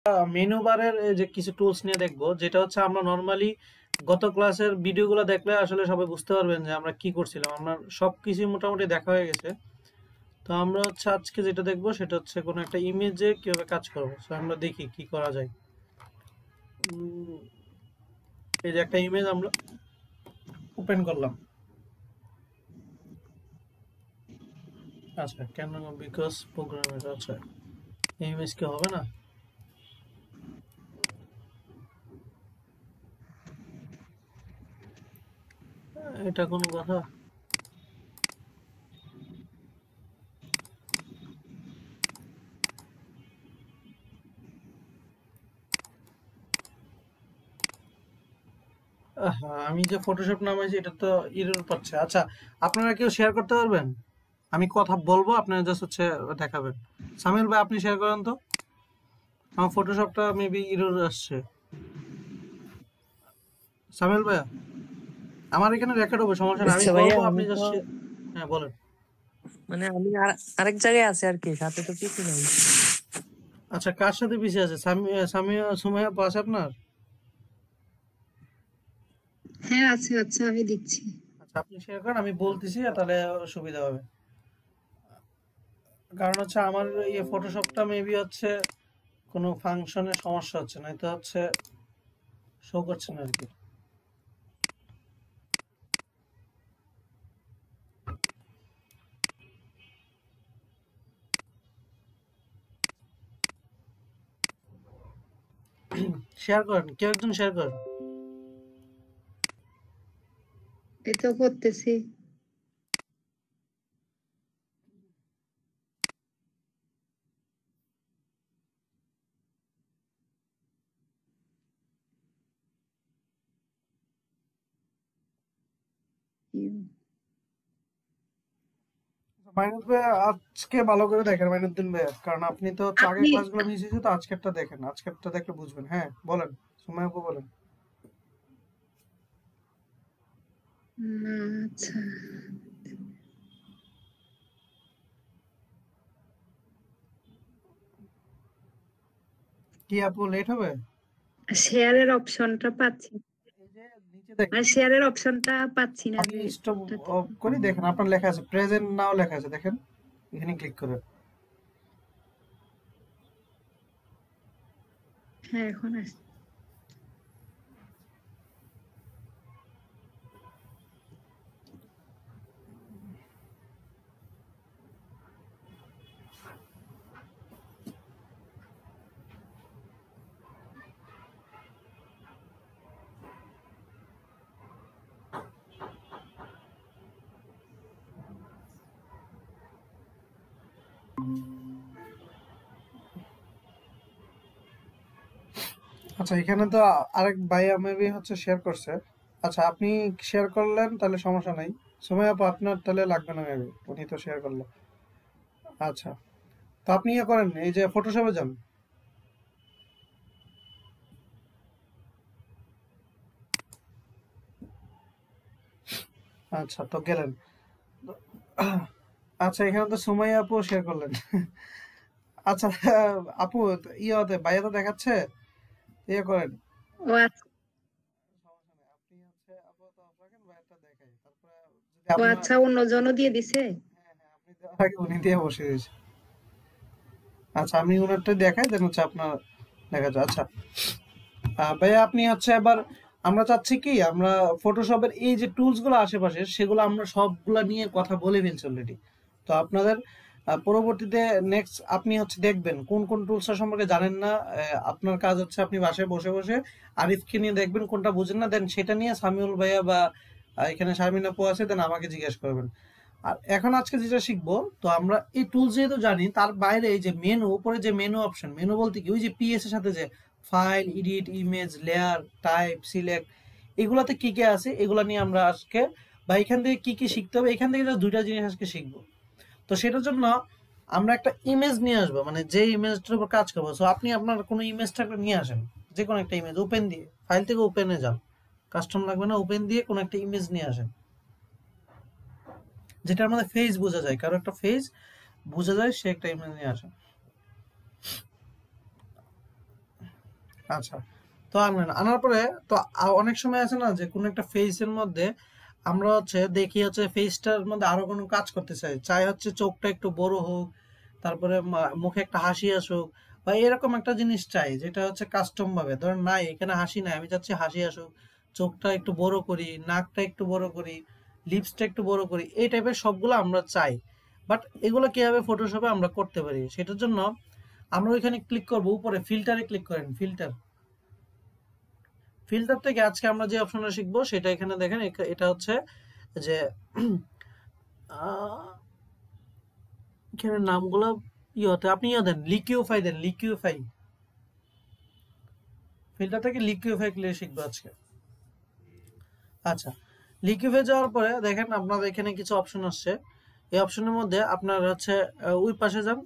Menu বারের যে কিছু টুলস নিয়ে দেখবো, যেটা হচ্ছে আমরা নর্মালি গত ক্লাসের ভিডিওগুলো দেখলে আসলে সবাই বুঝতে পারবেন যে আমরা কি করছিলাম। আমরা সবকিছু মোটামুটি দেখা হয়ে গেছে। তো আমরা হচ্ছে আজকে যেটা দেখবো সেটা হচ্ছে কোনো একটা ইমেজে কিভাবে কাজ করবো। তো আমরা দেখি কি করা যায়। উম, এই যে একটা ইমেজ আমরা ওপেন করলাম। আচ্ছা, কেন? বিকজ প্রোগ্রামের, আচ্ছা এই ইমেজ কি হবে না? এটা কোনো কথা? আমি যে ফটোশপ নামাইছি এটা তো এরর পাচ্ছে। আচ্ছা, আপনারা কেউ শেয়ার করতে পারবেন? আমি কথা বলবো, আপনারা জাস্ট হচ্ছে দেখাবেন। সামিল ভাই, আপনি শেয়ার করেন তো। আমার ফটোশপটা মেবি এরর আসছে। সামিল ভাই, আমার এখানে রেকর্ড হবে, সমস্যা নেই, আমি আচ্ছা ভাইয়া, বলবো আমি আপনি তো জাস্ট। হ্যাঁ বলেন। মানে আমি আরেক জায়গায় আছি আর কি, সাথে তো কিছু নাই। আচ্ছা, কার সাথে পিছিয়ে আছে? সামিয়া সুমাইয়া পাশে আপনার? হ্যাঁ আছে, আচ্ছা আমি দেখছি। আচ্ছা, আপনি শেয়ার করেন, আমি বলতেছি, তাহলে সুবিধা হবে। কারণ হচ্ছে আমার এই ফটোশপটা মেবি হচ্ছে কোনো ফাংশনের সমস্যা হচ্ছে, নয়তো হচ্ছে শো করছে না আর কি। শেয়ার করেন, কেউ একজন শেয়ার করেন। এই তো করতেছি। মাইনুল ভাই, আজকে ভালো করে দেখেন মাইনুদ্দিন ভাই, কারণ আপনি তো হচ্ছে আগের আপনি ক্লাসগুলো মিস হয়েছে, তো আজকেরটা দেখেন, আজকেরটা দেখলে বুঝবেন। হ্যাঁ বলেন, সুমাইয়া আপু বলেন। আচ্ছা, কি আপু লেট হবে? শেয়ারের অপশনটা পাচ্ছি না। এই যে নিচে দেখেন, মানে শেয়ারের অপশনটা পাচ্ছি না আমি যে স্টপ ওটাতে। অফ করি, দেখেন আপনার লেখা আছে প্রেজেন্ট নাও লেখা আছে, দেখেন এখানে ক্লিক করে। হ্যাঁ এখন আসছে। আচ্ছা, এখানে তো আরেক ভাই মেবি হচ্ছে শেয়ার করছে। আচ্ছা, আপনি শেয়ার করলেন তাহলে সমস্যা নাই। সুমাইয়া আপু আপনার তাহলে লাগবে না মেবি, উনি তো শেয়ার করলো। আচ্ছা, তো আপনি ইয়ে করেন, এই যে ফটোশপে যান। আচ্ছা, তো গেলেন। আচ্ছা, এখানে তো সুমাইয়া আপু শেয়ার করলেন। আচ্ছা, আপু ইয়ে হতে ভাইয়া তো দেখাচ্ছে, ইয়ে করেন। ও আচ্ছা, সমস্যা নেই, আপনি হচ্ছে আপাতত অফ রাখেন, ভাইয়াটা দেখাই, তারপরে যদি ও আপনার। আচ্ছা, অন্যজনও দিয়ে দিছে। হ্যাঁ হ্যাঁ, আপনি দেওয়ার আগে উনি দিয়ে বসে দিয়েছে। আচ্ছা, আমি ওনারটা দেখাই, দেন হচ্ছে আপনার দেখা যায়। আচ্ছা, ভাইয়া আপনি হচ্ছে এবার, আমরা চাচ্ছি কি, আমরা ফটোশপের এই যে টুলস গুলো আশেপাশে, সেগুলো আমরা সবগুলা নিয়ে কথা বলে ফেলছি অলরেডি। তো আপনাদের পরবর্তীতে নেক্সট আপনি হচ্ছে দেখবেন কোন কোন টুলস সম্পর্কে জানেন না। আপনার কাজ হচ্ছে আপনি বাসায় বসে বসে আরিফকে নিয়ে দেখবেন কোনটা বুঝেন না, দেন সেটা নিয়ে সামিউল ভাইয়া বা এখানে শারমিন আপু আছে, দেন আমাকে জিজ্ঞেস করবেন। আর এখন আজকে যেটা শিখবো, তো আমরা এই টুলস যেহেতু জানি, তার বাইরে এই যে মেনু, উপরে যে মেনু অপশন, মেনু বলতে কি, ওই যে পিএস এর সাথে যে file, edit, image, layer, type, select, এগুলাতে কি কি আছে, এগুলা নিয়ে আমরা আজকে, বা এখান থেকে কি কি শিখতে হবে, এখান থেকে দুইটা জিনিস আজকে শিখবো। তো সেটার জন্য আমরা একটা ইমেজ নিয়ে আসবো, মানে যে ইমেজটার উপর কাজ করবো। সো আপনি আপনার কোনো ইমেজটা নিয়ে আসেন, যে কোনো একটা ইমেজ ওপেন দিয়ে, ফাইল থেকে ওপেনে যান, কাস্টম লাগবে না, ওপেন দিয়ে কোনো একটা ইমেজ নিয়ে আসেন, যেটার মধ্যে ফেস বোঝা যায়, কারো একটা ফেস বোঝা যায়, সে একটা ইমেজ নিয়ে আসে। আচ্ছা, তো আনলেন, আনার পরে তো অনেক সময় আছে না যে কোনো একটা ফেসের মধ্যে আমরা হচ্ছে দেখি হচ্ছে ফেসটার মধ্যে আরো কোনো কাজ করতে চাই, চাই হচ্ছে চোখটা একটু বড় হোক, তারপরে মুখে একটা হাসি আসুক, বা এরকম একটা জিনিস চাই যেটা হচ্ছে কাস্টম ভাবে। ধরেন নাই এখানে হাসি নাই, আমি চাচ্ছি হাসি আসুক, চোখটা একটু বড় করি, নাকটা একটু বড় করি, লিপসটা একটু বড় করি, এই টাইপের সবগুলো আমরা চাই। বাট এগুলো কিভাবে ফটোশপে আমরা করতে পারি সেটার জন্য আমরা ওইখানে ক্লিক করব, উপরে ফিল্টারে ক্লিক করেন, ফিল্টার। ফিল্টার থেকে আজকে আমরা যে অপশনটা শিখবো সেটা এখানে দেখেন, এটা হচ্ছে যে আহ, এখানে নামগুলো হতে আপনি দেন, লিকুইফাই দেন, লিকুইফাই। ফিল্টার থেকে লিকুইফাই ক্লিয়ার শিখবো আজকে। আচ্ছা, লিকুইফাই যাওয়ার পরে দেখেন আপনাদের এখানে কিছু অপশন আসছে। এই অপশনের মধ্যে আপনার হচ্ছে ওই পাশে যান,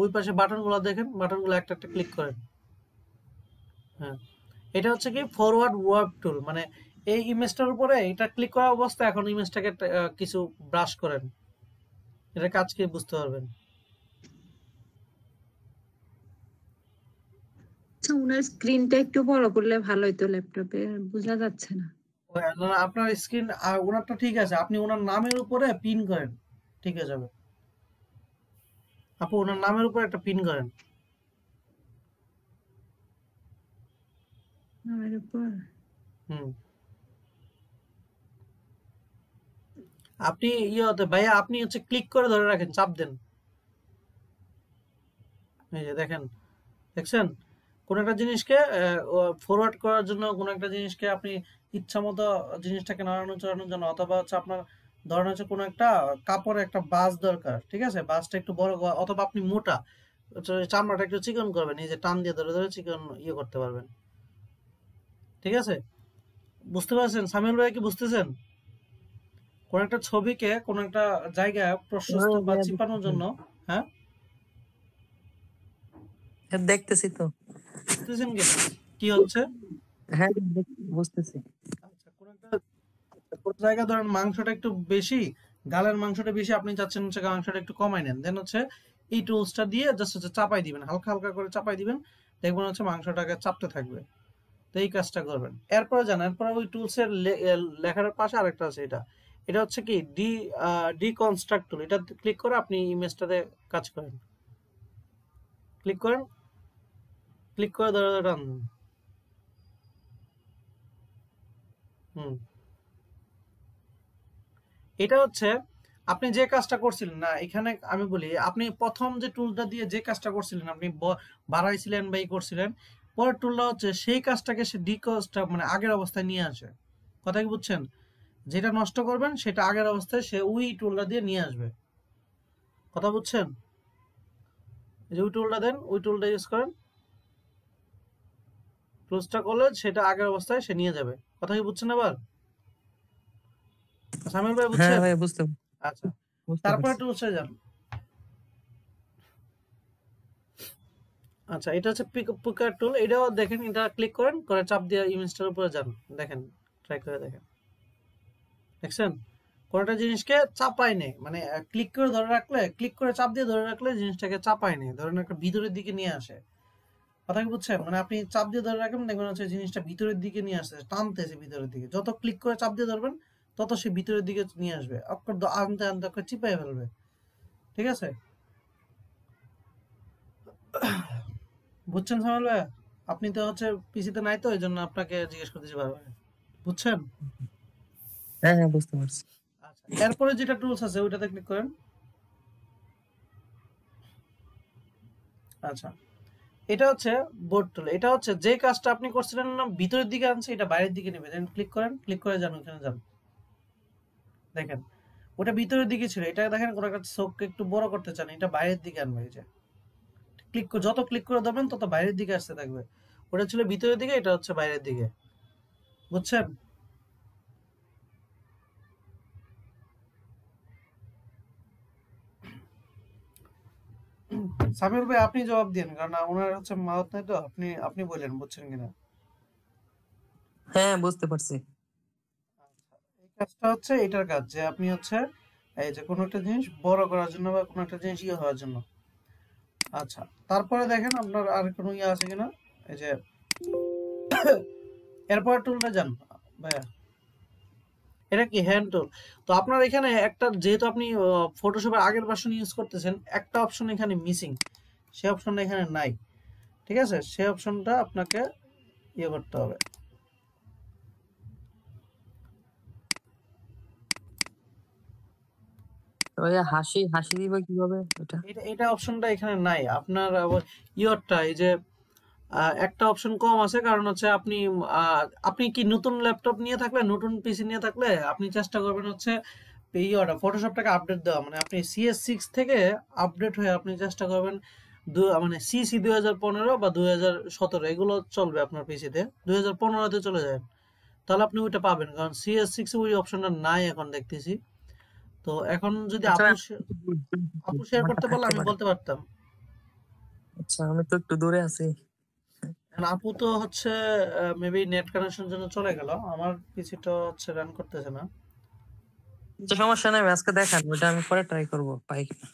ওই পাশে বাটনগুলো দেখেন, বাটনগুলো একটা একটা ক্লিক করেন। হ্যাঁ, এটা হচ্ছে কি ফরওয়ার্ড ওয়ার্প টুল, মানে এই ইমেজটার উপরে এটা ক্লিক করা অবস্থায় এখন ইমেজটাকে কিছু ব্রাশ করেন, এটা কাজ কি বুঝতে পারবেন। আচ্ছা, ওনার স্ক্রিনটা একটু বড় করলে ভালো হতো, ল্যাপটপে বোঝা যাচ্ছে না। আপনার স্ক্রিন ওনারটা ঠিক আছে, আপনি ওনার নামের উপরে পিন করেন, ঠিক আছে যাবে। আপু ওনার নামের উপরে একটা পিন করেন। আমার উপর হুম, আপনি হতে ভাইয়া আপনি হচ্ছে ক্লিক করে ধরে রাখেন, চাপ দেন। এই যে দেখেন, দেখছেন কোন একটা জিনিসকে ফরওয়ার্ড করার জন্য, কোন একটা জিনিসকে আপনি ইচ্ছা মতো জিনিসটাকে নাড়ানো চাড়ানোর জন্য, অথবা হচ্ছে আপনার ধরেন হচ্ছে কোনো একটা কাপড়ে একটা বাস দরকার, ঠিক আছে, বাসটা একটু বড় অথবা আপনি মোটা, হচ্ছে চামড়াটা একটু চিকন করবেন, এই যে টান দিয়ে ধরে ধরে চিকন করতে পারবেন, ঠিক আছে। বুঝতে পারছেন সামিউল ভাই, কি বুঝতেছেন? কোন একটা ছবিকে কোন একটা জায়গায় প্রশস্ত হ্যাঁ বা ভাইয়া চিপানোর বুঝতেছি। জন্য। হ্যাঁ, দেখতেছি তো। বুঝতেছেন কি না? কি হচ্ছে? হ্যাঁ বুঝতেছি। আচ্ছা, কোন জায়গা ধরেন মাংসটা একটু বেশি, গালের মাংসটা বেশি, আপনি চাচ্ছেন হচ্ছে মাংসটা একটু কমাই নেন, দেন হচ্ছে এই টুলসটা দিয়ে জাস্ট হচ্ছে চাপাই দিবেন, হালকা হালকা করে চাপাই দিবেন, দেখবেন হচ্ছে মাংসটাকে চাপতে থাকবে। তো এই কাজটা করবেন। এরপরে জানেন, এরপরে ওই টুলসের লেখার পাশে আরেকটা আছে, এটা এটা হচ্ছে কি ডিকনস্ট্রাক্ট টুল, এটা ক্লিক করে আপনি ইমেজটাতে কাজ করেন, ক্লিক করেন, ক্লিক করে ধরে ধরে টান দেন। হুম, এটা হচ্ছে আপনি যে কাজটা করছিলেন না, এখানে আমি বলি, আপনি প্রথম যে টুলটা দিয়ে যে কাজটা করছিলেন, আপনি বাড়াইছিলেন বা ই করছিলেন, পরের টুলটা হচ্ছে সেই কাজটাকে সে ডিকস্টটা মানে আগের অবস্থায় নিয়ে আসে। কথা কি বুঝছেন? যেটা নষ্ট করবেন সেটা আগের অবস্থায় সে ওই টুলটা দিয়ে নিয়ে আসবে। কথা বুঝছেন? এই যে ওই টুলটা দেন, ওই টুলটা ইউজ করেন, টুলসটা করলে সেটা আগের অবস্থায় সে নিয়ে যাবে। কথা কি বুঝছেন এবার? সামিল ভাই হ্যাঁ বুঝছেন? ভাইয়া বুঝতে আচ্ছা, বুঝতে তারপরে পারছি। টুলসে যান। আচ্ছা, এটা হচ্ছে পিকার টুল, এটাও দেখেন, এটা ক্লিক করেন, করে চাপ দিয়ে ইমেজটার উপরে যান, দেখেন, ট্রাই করে দেখেন, দেখছেন কোনটা জিনিসকে চাপাই নেই, মানে ক্লিক করে ধরে রাখলে, ক্লিক করে চাপ দিয়ে ধরে রাখলে জিনিসটাকে চাপাই নেই, ধরেন একটা ভিতরের দিকে নিয়ে আসে। কথা কি বুঝছেন? মানে আপনি চাপ দিয়ে ধরে রাখবেন, দেখবেন হচ্ছে জিনিসটা ভিতরের দিকে নিয়ে আসছে, টানতেছে ভিতরের দিকে, যত ক্লিক করে চাপ দিয়ে ধরবেন তত সে ভিতরের দিকে নিয়ে আসবে, অক্ষর আনতে আনতে অক্ষর চিপাই ফেলবে, ঠিক আছে। বুঝছেন সামিল ভাই? আপনি তো হচ্ছে পিসিতে নাই, তো এই জন্য আপনাকে জিজ্ঞেস করতেছি বারবার। বুঝছেন? হ্যাঁ হ্যাঁ বুঝতে পারছি। আচ্ছা, এরপরে যেটা টুলস আছে ওইটাতে ক্লিক করেন। আচ্ছা, এটা হচ্ছে বোর্ড টুল, এটা হচ্ছে যে কাজটা আপনি করছিলেন না ভিতরের দিকে আনছে, এটা বাইরের দিকে নেবে, দেন ক্লিক করেন, ক্লিক করে যান, ওখানে যান, দেখেন ওটা ভিতরের দিকে ছিল, এটা দেখেন কোনো একটা চোখকে একটু বড় করতে চান, এটা বাইরের দিকে আনবে, এই যে যত ক্লিক করে দেবেন তত বাইরের দিকে আসতে থাকবে। ওটা ছিল ভিতরের দিকে, এটা হচ্ছে বাইরের দিকে। বুঝছেন? সামির ভাই আপনি জবাব দিন, কারণ ওনার হচ্ছে মাউথ নাই, তো আপনি আপনি বললেন বুঝছেন কিনা। হ্যাঁ বুঝতে পারছি। আচ্ছা, এই কাজটা হচ্ছে এটার কাজ, যে আপনি হচ্ছে এই যে কোনো একটা জিনিস বড় করার জন্য বা কোনো একটা জিনিস হওয়ার জন্য। আচ্ছা, তারপরে দেখেন আপনার আর কোনো আছে কিনা। এই যে এরপর টুলটা যান ভাইয়া, এটা কি হ্যান্ড টুল। তো আপনার এখানে একটা, যেহেতু আপনি ফটোশপের আগের ভার্সন ইউজ করতেছেন, একটা অপশন এখানে মিসিং, সেই অপশনটা এখানে নাই। ঠিক আছে, সেই অপশনটা আপনাকে ইয়ে করতে হবে। তো ভাইয়া হাসি হাসি দিব কিভাবে এটা? এটা অপশনটা এখানে নাই আপনার। ইয়রটা এই যে একটা অপশন কম আছে, কারণ হচ্ছে আপনি আপনি কি নতুন ল্যাপটপ নিয়ে থাকলে, নতুন পিসি নিয়ে থাকলে আপনি চেষ্টা করবেন হচ্ছে ইয়েটা ফটোশপটাকে আপডেট দেওয়া, মানে আপনি CS6 থেকে আপডেট হয়ে আপনি চেষ্টা করবেন মানে CC 2015 বা 2017 এগুলো চলবে আপনার পিসিতে, 2015-তে চলে যায়, তাহলে আপনি ওইটা পাবেন, কারণ CS6 ওই অপশনটা নাই এখন দেখতেছি। তো এখন যদি আচ্ছা ভাই, আপু শেয়ার আমারটা করতে পারলে থাকতে আমি পারে। বলতে পারতাম। আচ্ছা আমি তো একটু দূরে আছি। এখন আপু তো হচ্ছে মেবি নেট কানেকশন জন্য চলে গেল, আমার পিসিটা হচ্ছে রান করতেছে না। তো সমস্যা নেই, আজকে দেখান, ওটা আমি পরে ট্রাই করবো পাই কিনা।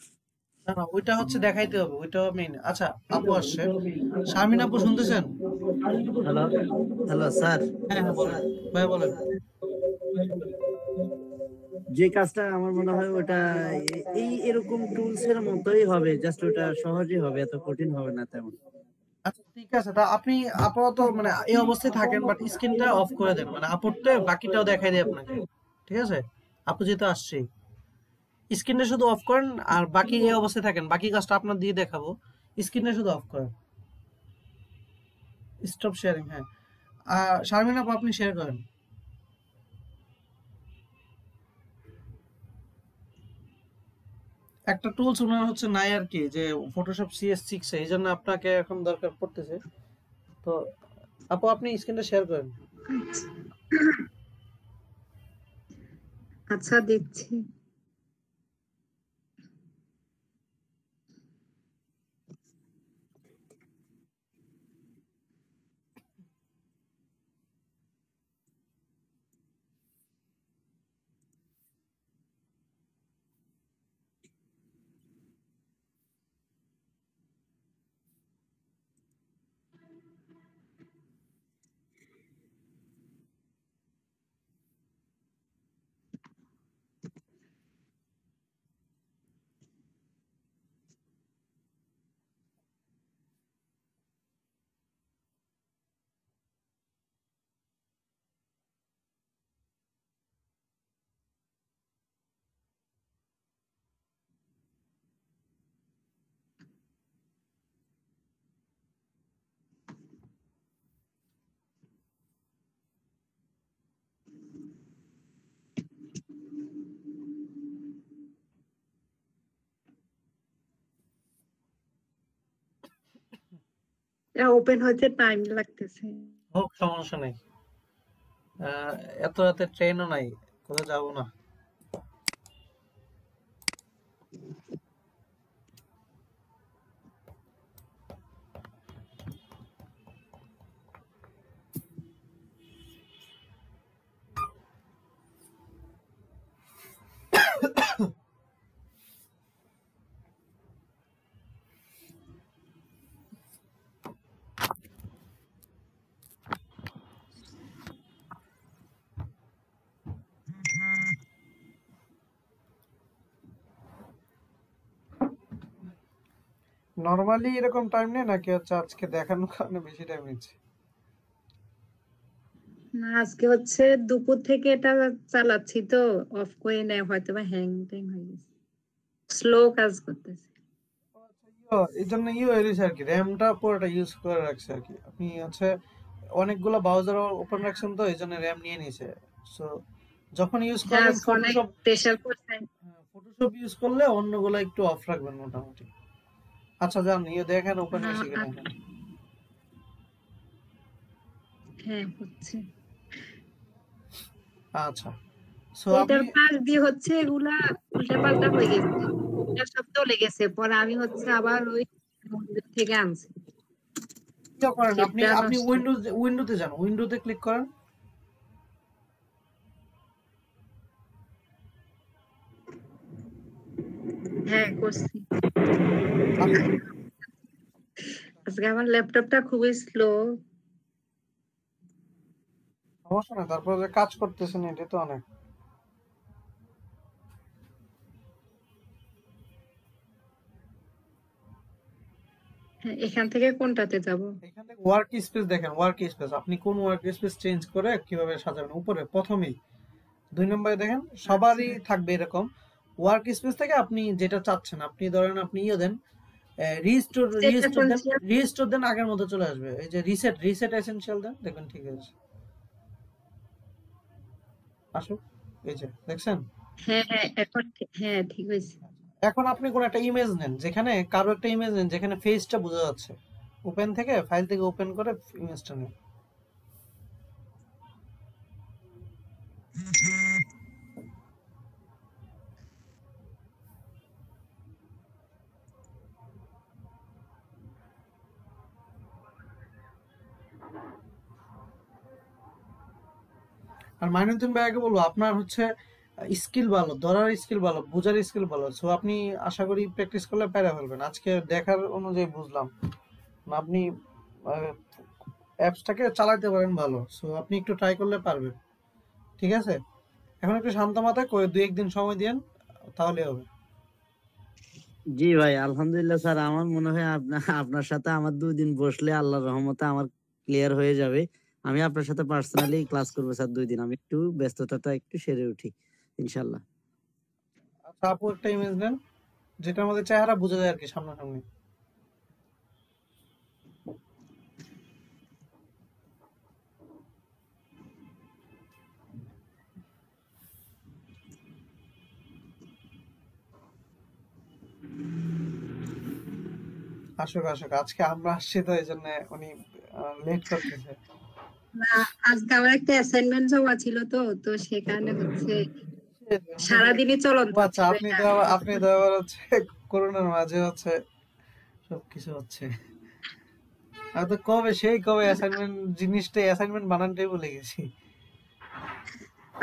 না না, ওইটা হচ্ছে দেখাইতে হবে, ওইটা মেইন। আচ্ছা, আপু আসছে, শারমিন আপু শুনতেছেন? Hello, hello sir. হ্যাঁ হ্যাঁ বলেন ভাই, বলেন। যে কাজটা আমার মনে হয় ওটা এই এরকম টুলস এর মতোই হবে, জাস্ট ওটা সহজই হবে, এত কঠিন হবে না তেমন। আচ্ছা ঠিক আছে, তা আপনি আপাতত মানে এই অবস্থায় থাকেন, বাট স্ক্রিনটা অফ করে দেন, মানে আপুরটা বাকিটাও দেখাই দিই আপনাকে। ঠিক আছে, আপু যেহেতু আসছেই, স্ক্রিনটা শুধু অফ করেন, আর বাকি এই অবস্থায় থাকেন, বাকি কাজটা আপনার দিয়ে দেখাবো। স্ক্রিনটা শুধু অফ করেন, স্টপ শেয়ারিং। হ্যাঁ, শারমিন আপু আপনি শেয়ার করেন। একটা টুলস ওনার হচ্ছে নাই আর কি, যে ফটোশপ CS6 এই জন্য আপনাকে এখন দরকার পড়তেছে। তো আপু আপনি স্ক্রিনটা শেয়ার করেন। আচ্ছা দিচ্ছি। এটা ওপেন হতে টাইম লাগতেছে। হোক, সমস্যা নেই। আহ, এত রাতে ট্রেনও নাই, কোথাও যাবো না। নর্মালি এরকম টাইম নেই নাকি হচ্ছে আজকে দেখানোর কারণে বেশি টাইম নিচ্ছে? না আজকে হচ্ছে দুপুর থেকে এটা চালাচ্ছি তো, অফ করে নেয় হয়তো বা হ্যাং ট্যাং হয়ে গেছে, স্লো কাজ করতেছে। এই জন্য হয়ে রয়েছে আর কি, র্যামটা পুরোটা ইউজ করে রাখছে আর কি। আপনি হচ্ছে অনেকগুলো ব্রাউজার ওপেন রাখছেন, তো এই জন্য র্যাম নিয়ে নিছে। সো যখন ইউজ হ্যাঁ করবেন আজকে অনেক ফটোশপ, প্রেশার পড়ছে। ফটোশপ ইউজ করলে অন্যগুলো একটু অফ রাখবেন মোটামুটি। আচ্ছা যান, দেখেন ওপেন হ্যাঁ হয়েছে কিনা এখানে। হ্যাঁ হচ্ছে। আচ্ছা, সো আপনি এটার পাশ দিয়ে হচ্ছে এগুলা উল্টা পাল্টা হয়ে গেছে, এটা সব চলে গেছে, পরে আমি হচ্ছে আবার ওই মন্দির থেকে আনছি, ইয়ে করেন, আপনি সেটটা আপনি নষ্ট। উইন্ডোতে যান, উইন্ডোতে ক্লিক করেন। হ্যাঁ করছি। আপ- আজকে আমার ল্যাপটপটা খুবই স্লো। সমস্যা না, তারপর যে কাজ করতেছেন এটা তো অনেক। এখান থেকে কোনটাতে যাব? এখান থেকে ওয়ার্ক স্পেস দেখেন, ওয়ার্ক স্পেস আপনি কোন ওয়ার্ক স্পেস চেঞ্জ করে কিভাবে সাজাবেন উপরে প্রথমেই। 2 নম্বরে দেখেন সবারই আচ্ছা, থাকবে এরকম ওয়ার্ক স্পেস থেকে আপনি যেটা চাচ্ছেন, আপনি ধরেন আপনি দেন রিস্টোর সেট রিস্টোর দেন, এসেনশিয়াল। রিস্টোর দেন আগের মতো চলে আসবে। এই যে রিসেট রিসেট এসেনশিয়াল দেন, দেখবেন ঠিক আছে আসুক। এই যে দেখছেন। হ্যাঁ হ্যাঁ, এখন হ্যাঁ ঠিক হয়েছে। এখন আপনি কোন একটা ইমেজ নেন, যেখানে কারো একটা ইমেজ নেন যেখানে ফেসটা বোঝা যাচ্ছে। ওপেন থেকে ফাইল থেকে ওপেন করে ইমেজটা নেন। আর মাইনুদ্দিন ভাইয়াকে বলবো আপনার হচ্ছে স্কিল ভালো, ধরার স্কিল ভালো, বোঝার স্কিল ভালো। সো আপনি আশা করি প্র্যাকটিস করলে পেরে ফেলবেন। আজকে দেখার অনুযায়ী বুঝলাম আপনি অ্যাপসটাকে চালাতে পারেন ভালো। সো আপনি একটু ট্রাই করলে পারবেন। ঠিক আছে, এখন একটু শান্ত মাথায় করে 2-1 দিন সময় দিয়েন, তাহলে হবে। জি ভাই, আলহামদুলিল্লাহ স্যার। আমার মনে হয় আপনার সাথে আমার 2 দিন বসলে আল্লাহর রহমতে আমার ক্লিয়ার হয়ে যাবে। আমি আপনার সাথে পার্সোনালি ক্লাস করবো স্যার 2 দিন। আমি একটু ব্যস্ততাটা একটু সেরে উঠি ইনশাল্লাহ। আচ্ছা আপু একটা ইমেজ নেন যেটার মধ্যে চেহারা বোঝা যায় আর কি সামনাসামনি। আসুক আসুক, আজকে আমরা আসছি তো এই জন্য উনি লেট করতেছে। না, আজকে আমার একটা অ্যাসাইনমেন্ট জমা ছিল, তো তো সেখানে হচ্ছে সারাদিনই চলন্ত ও আচ্ছা, ছিল আপনি এটা। তো আপনি তো আবার হচ্ছে করোনার মাঝে হচ্ছে সবকিছু হচ্ছে। আমি তো কবে সেই কবে অ্যাসাইনমেন্ট জিনিসটা অ্যাসাইনমেন্ট বানানটাই ভুলে গেছি।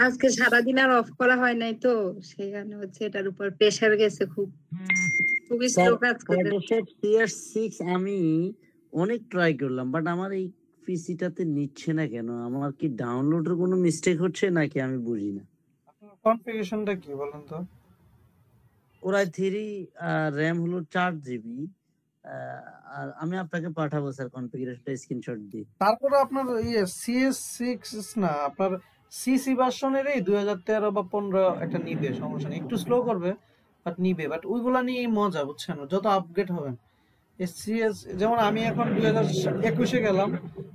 আজকে সারাদিন আর অফ করা হয় নাই, তো সেখানে হচ্ছে এটার উপর প্রেসার গেছে, খুবই স্যার স্লো কাজ করতে। ফটোশপ CS6 আমি অনেক ট্রাই করলাম, বাট আমার এই পিসিটাতে নিচ্ছে না কেন? আমার কি ডাউনলোডের কোনো মিস্টেক হচ্ছে নাকি আমি বুঝি না। আপনার কনফিগারেশনটা কি বলেন তো? কোরাই 3, র্যাম হলো 4 GB। আর আমি আপনাকে পাঠাবো স্যার কনফিগারেশনটা স্ক্রিনশট দিয়ে। তারপরে আপনার ইয়ে CS6 না, আপনার সিসি ভার্সনেরই 2013 বা 15 একটা নিবে, সমস্যা নেই, একটু স্লো করবে বাট নিবে। বাট ওইগুলা নিয়ে মজা, বুঝছেন, যত আপগ্রেড হবেন। সিএস যেমন আমি এখন 2021-এ গেলাম,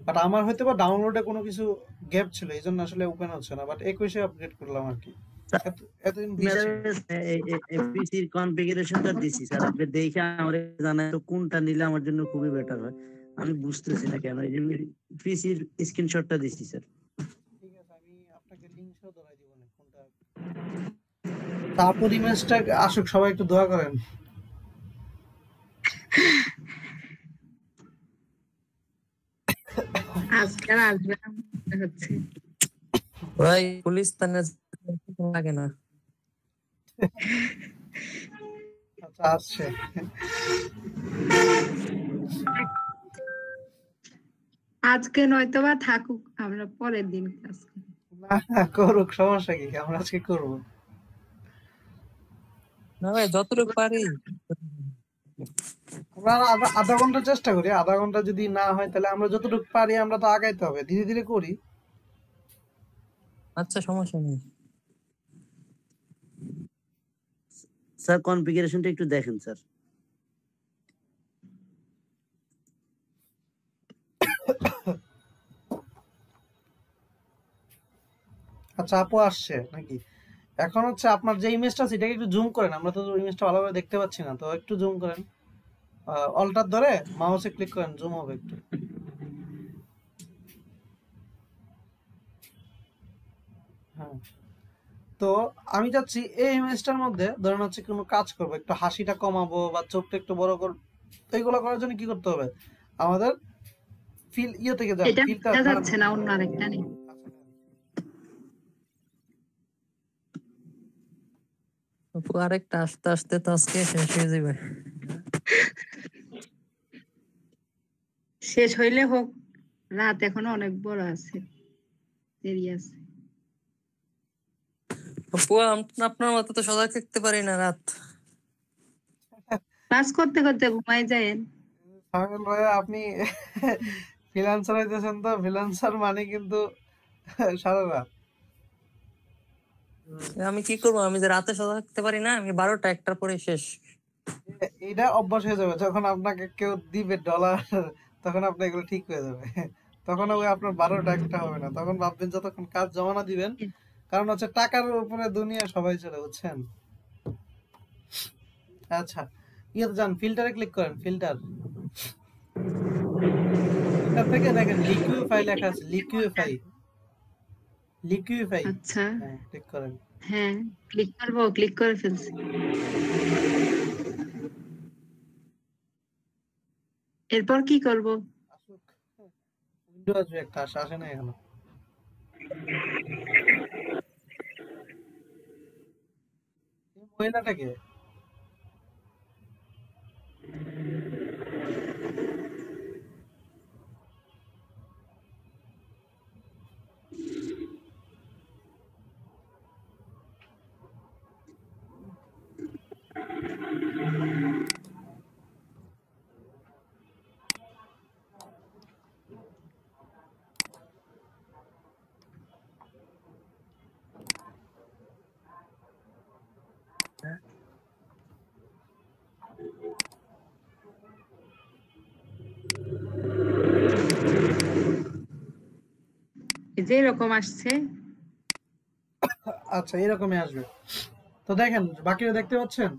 বাট আমার হয়তো বা ডাউনলোডে কোনো কিছু গ্যাপ ছিল, এই জন্য আসলে ওপেন হচ্ছে না, বাট 21-এ আপগ্রেড করলাম আর কি। এতদিন 20 পিসির কনফিগারেশনটা দিছি স্যার, আপনি দেখে আমার জানাই তো কোনটা নিলে আমার জন্য খুবই বেটার হয়। আমি বুঝতেছি না কেন, এই যে পিসির স্ক্রিনশটটা দিছি স্যার। ঠিক আছে, আমি আপনাকে লিংক সহ ধরাই দিব না কোনটা। তারপর ইমেজটা আসুক, সবাই একটু দোয়া করেন। আজকে আর আসবে না মনে হচ্ছে। ভাই পুলিশ থানায় লাগে না। আচ্ছা আসছে। আজকে নয়তো বা থাকুক, আমরা পরের দিন ক্লাস করি। না না, করুক, সমস্যা কি, আমরা আজকে করবো। না ভাই যতটুকু পারি। আমরা আর আধা ঘন্টা চেষ্টা করি, আধা ঘন্টা যদি না হয় তাহলে আমরা যতটুকু পারি, আমরা তো আগাইতে হবে, ধীরে ধীরে করি। আচ্ছা সমস্যা নেই। স্যার কনফিগারেশনটা একটু দেখেন স্যার। আচ্ছা আপু আসছে নাকি? এখন হচ্ছে আপনার যে ইমেজটা আছে এটাকে একটু জুম করেন, আমরা তো ইমেজটা ভালোভাবে দেখতে পাচ্ছি না, তো একটু জুম করেন। অল্টার ধরে মাউসে ক্লিক করেন, জুম হবে একটু। হ্যাঁ, তো আমি চাচ্ছি এই ইমেজটার মধ্যে ধরেন হচ্ছে কোনো কাজ করবো, একটু হাসিটা কমাবো বা চোখটা একটু বড় করবো। তো এইগুলো করার জন্য কি করতে হবে আমাদের? ফিল ইয়ে থেকে যান, এটা ফিল্টার বোঝা মানে যাচ্ছে না, অন্য আরেকটা নেই। আপু আরেকটা আস্তে আস্তে তো আজকে শেষ হয়ে যাবে। শেষ হইলে হোক, রাত এখনো অনেক বড় আছে, দেরি আছে। আপু আপনার মতো তো সজাগ থাকতে পারি না রাত। ক্লাস করতে করতে ঘুমাই যায়। সামিল ভাইয়া আপনি ফ্রিল্যান্সার হইতেছেন, তো ফ্রিল্যান্সার মানে কিন্তু সারা রাত। আমি কি করবো, আমি যে রাতে সজাগ থাকতে পারি না, আমি 12টা 1টার পরে শেষ। এটা অভ্যাস হয়ে যাবে, যখন আপনাকে কেউ দিবে ডলার তখন আপনার এগুলো ঠিক হয়ে যাবে। তখন ওই আপনার 12টা 1টা হবে না, তখন ভাববেন যতক্ষণ কাজ জমা না দিবেন, কারণ হচ্ছে টাকার উপরে দুনিয়া সবাই চলে, বুঝছেন? আচ্ছা, ইয়ে যান, ফিল্টারে ক্লিক করেন, ফিল্টার থেকে দেখেন লিকুইফাই লেখা আছে, লিকুইফাই, লিকুইফাই, আচ্ছা, হ্যাঁ ক্লিক করেন। হ্যাঁ ক্লিক করবো, ক্লিক করে ফেলছি। এরপর কি করব? আসুক, উইন্ডো আসবে একটা, আসে না এখনো। এই মহিলাটাকে এই যে এরকম আসছে। আচ্ছা এরকমই আসবে। তো দেখেন বাকিটা দেখতে পাচ্ছেন,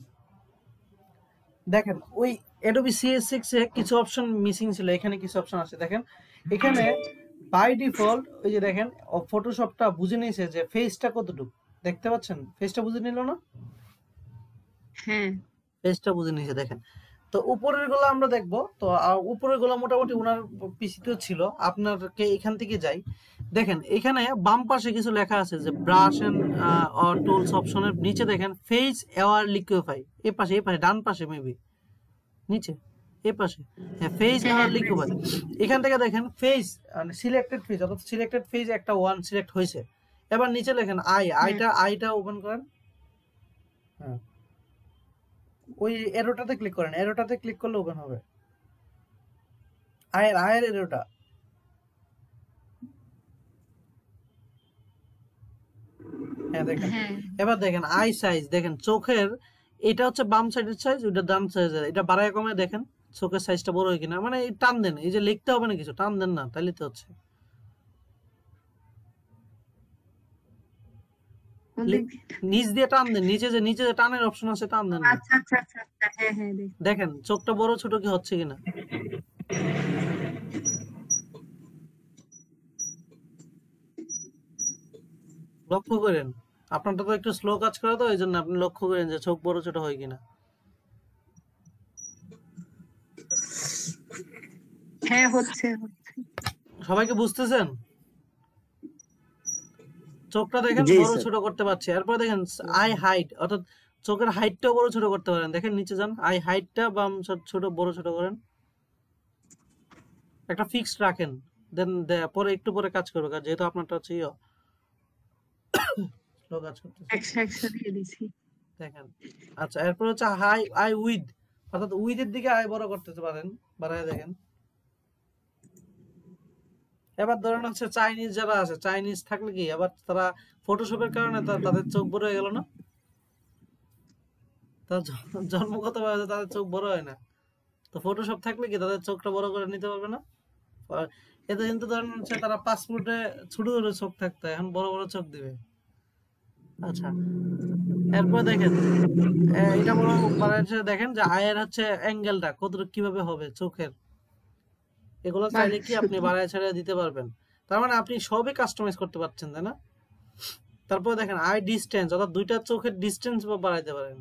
দেখেন ওই Adobe CS6 এ কিছু অপশন মিসিং ছিল, এখানে কিছু অপশন আছে। দেখেন এখানে বাই ডিফল্ট ওই যে দেখেন ফটোশপটা বুঝে নিয়েছে যে ফেসটা কতটুকু, দেখতে পাচ্ছেন ফেসটা বুঝে নিল না, হ্যাঁ ফেসটা বুঝে নিয়েছে। দেখেন তো উপরের গুলো আমরা দেখবো, তো উপরের গুলো মোটামুটি ওনার পিসিতেও ছিল, আপনারকে এখান থেকে যাই। দেখেন এখানে বাম পাশে কিছু লেখা আছে যে ব্রাশ এন্ড টুলস অপশনের নিচে দেখেন ফেস এওয়ার লিকুইফাই, এই পাশে ডান পাশে মেবি নিচে এই পাশে, হ্যাঁ ফেস এওয়ার লিকুইফাই। এখান থেকে দেখেন ফেস সিলেক্টেড ফেস, অর্থাৎ সিলেক্টেড ফেস একটা ওয়ান সিলেক্ট হয়েছে। এবার নিচে লেখেন আইটা ওপেন করেন, হ্যাঁ ওই এরোটাতে ক্লিক করেন, এরোটাতে ক্লিক করলে ওপেন হবে আয়ের এরোটা। হ্যাঁ দেখেন, হ্যাঁ এবার দেখেন আই সাইজ, দেখেন চোখের এটা হচ্ছে বাম সাইডের সাইজ, ওইটা ডান সাইজের, এটা বাড়ায় কমে দেখেন চোখের সাইজটা বড় হয় কিনা, মানে টান দেন, এই যে লিখতে হবে না কিছু, টান দেন না তাহলে তো হচ্ছে কোন দিক দিয়ে? নিচ দিয়ে টান দেন, নিচে যে টানের অপশন আছে টান দেন না। আচ্ছা আচ্ছা আচ্ছা আচ্ছা, হ্যাঁ হ্যাঁ দেখি। দেখেন চোখটা বড় ছোট কি হচ্ছে কিনা, লক্ষ্য করেন। আপনারটা তো একটু স্লো কাজ করে, তো এই জন্য আপনি লক্ষ্য করেন যে চোখ বড় ছোট হয় কিনা। হ্যাঁ হচ্ছে হচ্ছে। সবাইকে বুঝতেছেন? চোখটা দেখেন জি বড় স্যার। ছোট করতে পারছি। এরপর দেখেন আই হাইট, অর্থাৎ চোখের হাইটটাও বড় ছোট করতে পারেন। দেখেন নিচে যান, আই হাইটটা বাম ছোট বড় ছোট করেন, একটা ফিক্সড রাখেন, দেন পরে একটু পরে কাজ করবে, কাজ যেহেতু আপনারটা হচ্ছে স্লো কাজ করতেছে। 100 দিয়ে দিছি। দেখেন আচ্ছা, এরপর হচ্ছে আই উইথ, অর্থাৎ উইথের দিকে আই বড় করতে পারেন, বাড়ায় দেখেন। এবার ধরেন হচ্ছে চাইনিজ যারা আছে, চাইনিজ থাকলে কি আবার তারা ফটোশপের কারণে তাদের চোখ বড় হয়ে গেল না, তার জন্মগতভাবে তাদের চোখ বড় হয় না, তো ফটোশপ থাকলে কি তাদের চোখটা বড় করে নিতে পারবে না? এতে কিন্তু ধরেন হচ্ছে তারা পাসপোর্টে ছোট ছোট চোখ থাকতো, এখন বড় বড় চোখ দিবে। আচ্ছা এরপর দেখেন এটা বড় মানে হচ্ছে দেখেন যে আয়ের হচ্ছে অ্যাঙ্গেলটা কতটুকু কিভাবে হবে চোখের, এগুলো বাহ, চাইলে কি আপনি সত্যি। বাড়ায় ছাড়াই দিতে পারবেন। তার মানে আপনি সবই কাস্টমাইজ করতে পারছেন, তাই না? তারপর দেখেন আই ডিস্টেন্স, অর্থাৎ দুইটা চোখের ডিস্টেন্স বাড়াইতে পারেন।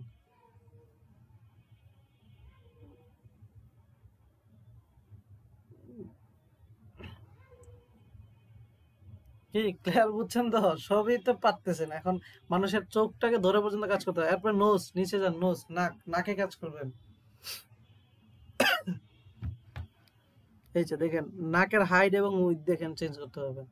কি ক্লিয়ার বুঝছেন তো? সবই তো পারতেছেন, এখন মানুষের চোখটাকে ধরে পর্যন্ত কাজ করতে হয়। এরপর নোজ, নিচে যান, নাকে কাজ করবেন। এই যে দেখেন নাকের হাইট এবং উইথ দেখেন চেঞ্জ করতে হবে।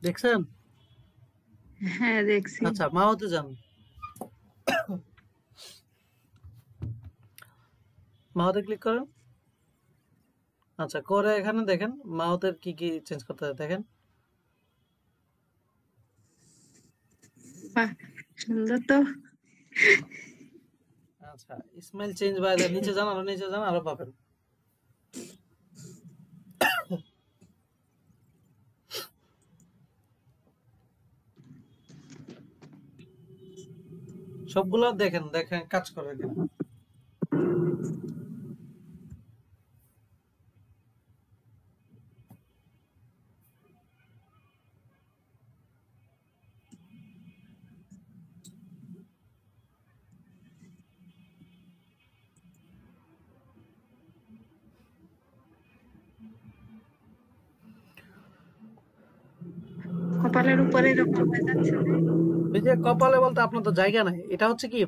দেখছেন? হ্যাঁ দেখছি। আচ্ছা মাউথে যান, মাউথে ক্লিক করেন। আচ্ছা করে এখানে দেখেন মাউথের কি কি চেঞ্জ করতে হবে দেখেন। বাহ, সুন্দর তো। আচ্ছা স্মাইল চেঞ্জ বাই দ্য নিচে যান, আরো নিচে যান, আরো পাবেন। সবগুলো দেখেন দেখেন কাজ করে কিনা। কপালের উপরে এরকম হয়ে যাচ্ছে না? এই যে কপালে বলতে আপনার তো জায়গা নাই, এটা হচ্ছে কি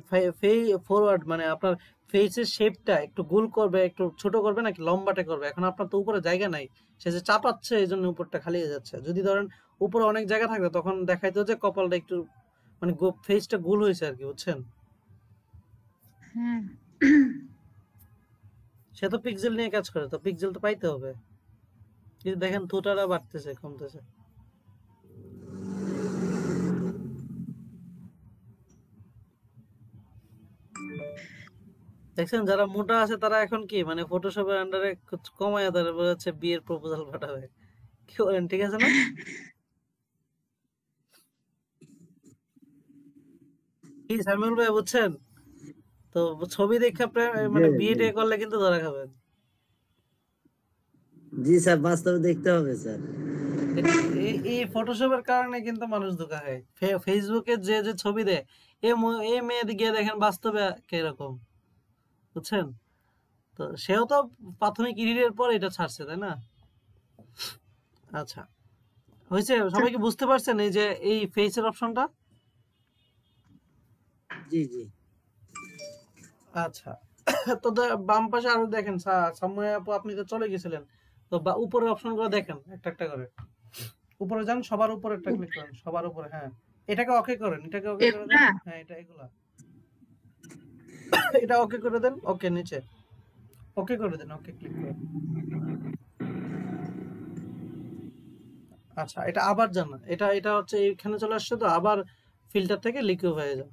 ফরওয়ার্ড, মানে আপনার ফেসের শেপটা একটু গোল করবে, একটু ছোট করবে নাকি লম্বাটে করবে। এখন আপনার তো উপরে জায়গা নাই, সে যে চাপাচ্ছে এই জন্য উপরটা খালি হয়ে যাচ্ছে। যদি ধরেন উপরে অনেক জায়গা থাকতো তখন দেখাইতো যে কপালটা একটু মানে ফেসটা গোল হয়েছে আর কি, বুঝছেন? হ্যাঁ। সে তো পিক্সেল নিয়ে কাজ করে, তো পিক্সেল তো পাইতে হবে। কিন্তু দেখেন থুটারা বাড়তেছে কমতেছে। দেখছেন যারা মোটা আছে তারা এখন কি মানে ফটোশপের আন্ডারে কমায় তারা হচ্ছে বিয়ের প্রপোজাল পাঠাবে, কি বলেন? ঠিক আছে না? কি সামিউল ভাই বুঝছেন তো? ছবি দেখে মানে জি, বিয়ে জি। টিয়ে করলে কিন্তু ধরা খাবেন। জি স্যার, বাস্তবে দেখতে হবে স্যার। এই ফটোশপের কারণে কিন্তু মানুষ ধোকা খায়। ফেসবুকে যে যে ছবি দেয় এ মেয়ে গিয়ে দেখেন বাস্তবে কিরকম, বুঝছেন? তো সেও তো প্রাথমিক এডিটের পর এটা ছাড়ছে, তাই না? আচ্ছা হয়েছে, সবাই কি বুঝতে পারছেন এই যে এই ফেসের অপশনটা? জি জি। আচ্ছা তো বাম পাশে আরো দেখেন সময় আপু আপনি তো চলে গেছিলেন, তো উপরের অপশন গুলো দেখেন একটা একটা করে। উপরে যান, সবার উপরে একটা ক্লিক করেন, সবার উপরে। হ্যাঁ এটাকে ওকে করেন, এটাকে ওকে করে দেন। এটা হ্যাঁ এটা এগুলা এটা ওকে করে দেন। ওকে নিচে ওকে করে দেন, ওকে ক্লিক করেন। আচ্ছা এটা আবার যান, এটা এটা হচ্ছে এইখানে চলে আসছে, তো আবার ফিল্টার থেকে লিকুইড হয়ে যান।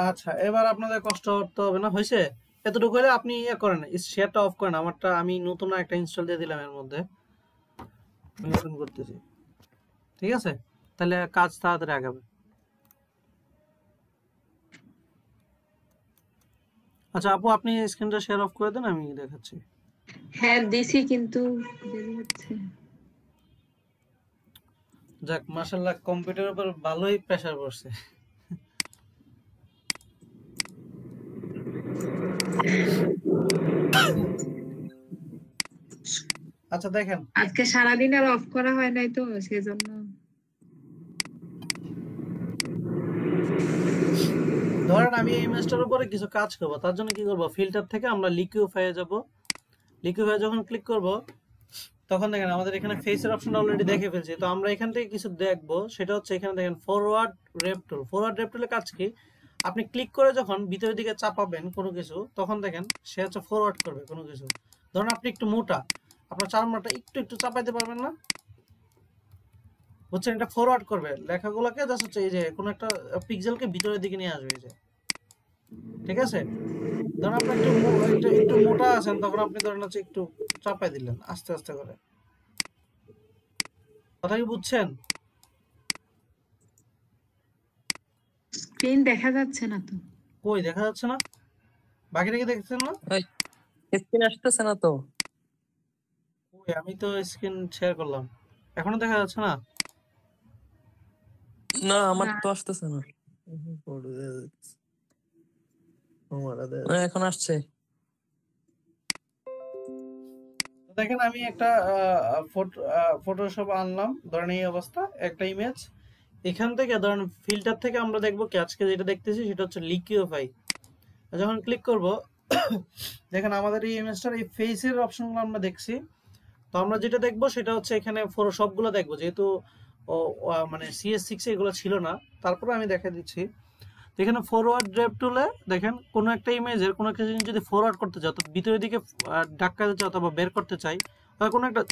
আচ্ছা এবার আপনাদের কষ্ট করতে হবে না, হয়েছে? এতটুকু হলে আপনি ইয়ে করেন, শেয়ারটা অফ করেন। আমারটা আমি নতুন একটা ইনস্টল দিয়ে দিলাম এর মধ্যে, আমি ওপেন করতেছি। ঠিক আছে, তাহলে কাজ তাড়াতাড়ি আগাবে। আচ্ছা আপু আপনি স্ক্রিনটা শেয়ার অফ করে দেন, আমি দেখাচ্ছি। হ্যাঁ দিছি কিন্তু দেরি হচ্ছে। যাক মাশাআল্লাহ, কম্পিউটারের উপর ভালোই প্রেসার পড়ছে। আচ্ছা দেখেন আজকে সারাদিন আর অফ করা হয় নাই তো সেজন্য। ধরেন আমি এই ইমেজটার উপরে কিছু কাজ করব, তার জন্য কি করব, ফিল্টার থেকে আমরা লিকুইফাই যাব। লিকুইফাই যখন ক্লিক করব তখন দেখেন আমাদের এখানে ফেসের অপশন অলরেডি দেখে ফেলছি, তো আমরা এখান থেকে কিছু দেখবো। সেটা হচ্ছে এখানে দেখেন ফরওয়ার্ড রেপ টুল। ফরওয়ার্ড রেপ টুলের কাজ কি, আপনি ক্লিক করে যখন ভিতরের দিকে চাপাবেন কোনো কিছু, তখন দেখেন সে হচ্ছে ফরওয়ার্ড করবে কোনো কিছু। ধরুন আপনি একটু মোটা, আপনার চামড়াটা একটু একটু চাপাইতে পারবেন না, বুঝছেন, এটা ফরওয়ার্ড করবে লেখাগুলোকে, জাস্ট হচ্ছে এই যে কোনো একটা পিক্সেলকে ভিতরের দিকে নিয়ে আসবে, এই যে, ঠিক আছে। ধরুন আপনি একটু মোটা আছেন, তখন আপনি ধরেন হচ্ছে একটু চাপাই দিলেন আস্তে আস্তে করে। কথা কি বুঝছেন? স্ক্রিন দেখা যাচ্ছে না তো। কই দেখা যাচ্ছে না? বাকিটা কি দেখছেন না? স্ক্রিন আসতেছে না তো। কই, আমি তো স্ক্রিন শেয়ার করলাম, এখনো দেখা যাচ্ছে না? না আমার না, তো আসতেছে না। এখন আসছে। তো দেখেন আমি একটা ফটোশপ আনলাম, ধরেন এই অবস্থা একটা ইমেজ। এখান থেকে ধরেন ফিল্টার থেকে আমরা দেখবো কি, আজকে যেটা দেখতেছি সেটা হচ্ছে লিকুইফাই। যখন ক্লিক করব দেখেন আমাদের এই ইমেজটার এই ফেসের অপশনগুলো আমরা দেখছি। তো আমরা যেটা দেখবো সেটা হচ্ছে এখানে সবগুলো দেখবো, যেহেতু মানে CS6 এগুলো ছিল না, তারপরে আমি দেখা দিচ্ছি। এখানে ফরওয়ার্ড ড্রাইভ টুলে দেখেন কোনো একটা ইমেজের কোনো একটা জিনিস যদি ফরওয়ার্ড করতে চাও, তো ভিতরের দিকে ধাক্কাতে চাও অথবা বের করতে চাই, বা কোনো একটা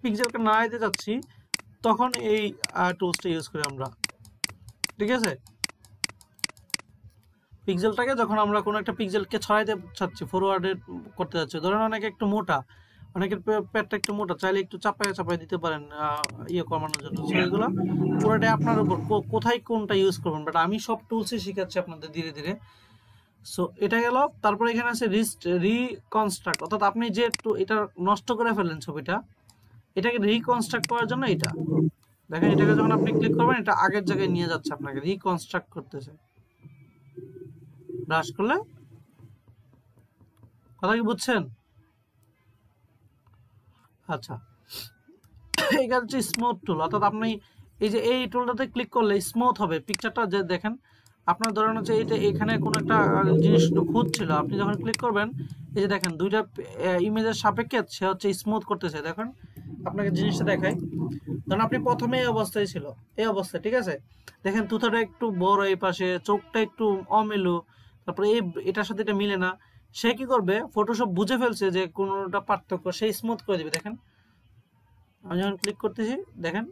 পিক্সেলকে নাড়াইতে চাচ্ছি, তখন এই টুলসটা ইউজ করি আমরা, ঠিক আছে। পিক্সেলটাকে যখন আমরা কোনো একটা পিক্সেলকে ছড়াইতে চাচ্ছি, ফরওয়ার্ডে করতে যাচ্ছি, ধরেন অনেকে একটু মোটা, অনেকের পেটটা একটু মোটা, চাইলে একটু চাপায় দিতে পারেন ইয়ে কমানোর জন্য। সো এগুলো পুরোটাই আপনার উপর কোথায় কোনটা ইউজ করবেন, বাট আমি সব টুলসই শিখাচ্ছি আপনাদের ধীরে ধীরে। সো এটা গেল। তারপরে এখানে আছে রিকনস্ট্রাক্ট, অর্থাৎ আপনি যে এটা নষ্ট করে ফেললেন ছবিটা, এটাকে রিকনস্ট্রাক্ট করার জন্য এটা দেখেন, এটাকে যখন আপনি ক্লিক করবেন এটা আগের জায়গায় নিয়ে যাচ্ছে, আপনাকে রিকনস্ট্রাক্ট করতেছে ব্রাশ করলে। কথা কি বুঝছেন? আচ্ছা, এটা হচ্ছে স্মুথ টুল, অর্থাৎ আপনি এই যে এই টুলটাতে ক্লিক করলে স্মুথ হবে পিকচারটা। যে দেখেন আপনার ধরেন হচ্ছে এটা এখানে কোনো একটা জিনিস খুঁজছিল, আপনি যখন ক্লিক করবেন এই যে দেখেন দুইটা ইমেজের সাপেক্ষে সে হচ্ছে স্মুথ করতেছে। দেখেন আপনাকে জিনিসটা দেখাই, ধরেন আপনি প্রথমে এই অবস্থায় ছিল, এই অবস্থায়, ঠিক আছে। দেখেন তুথাটা একটু বড়, এই পাশে চোখটা একটু অমেলু, তারপরে এটার সাথে এটা মিলে না। সে কি করবে, ফটোশপ বুঝে ফেলছে যে কোনোটা পার্থক্য, সে স্মুথ করে দিবে। দেখেন আমি যখন ক্লিক করতেছি, দেখেন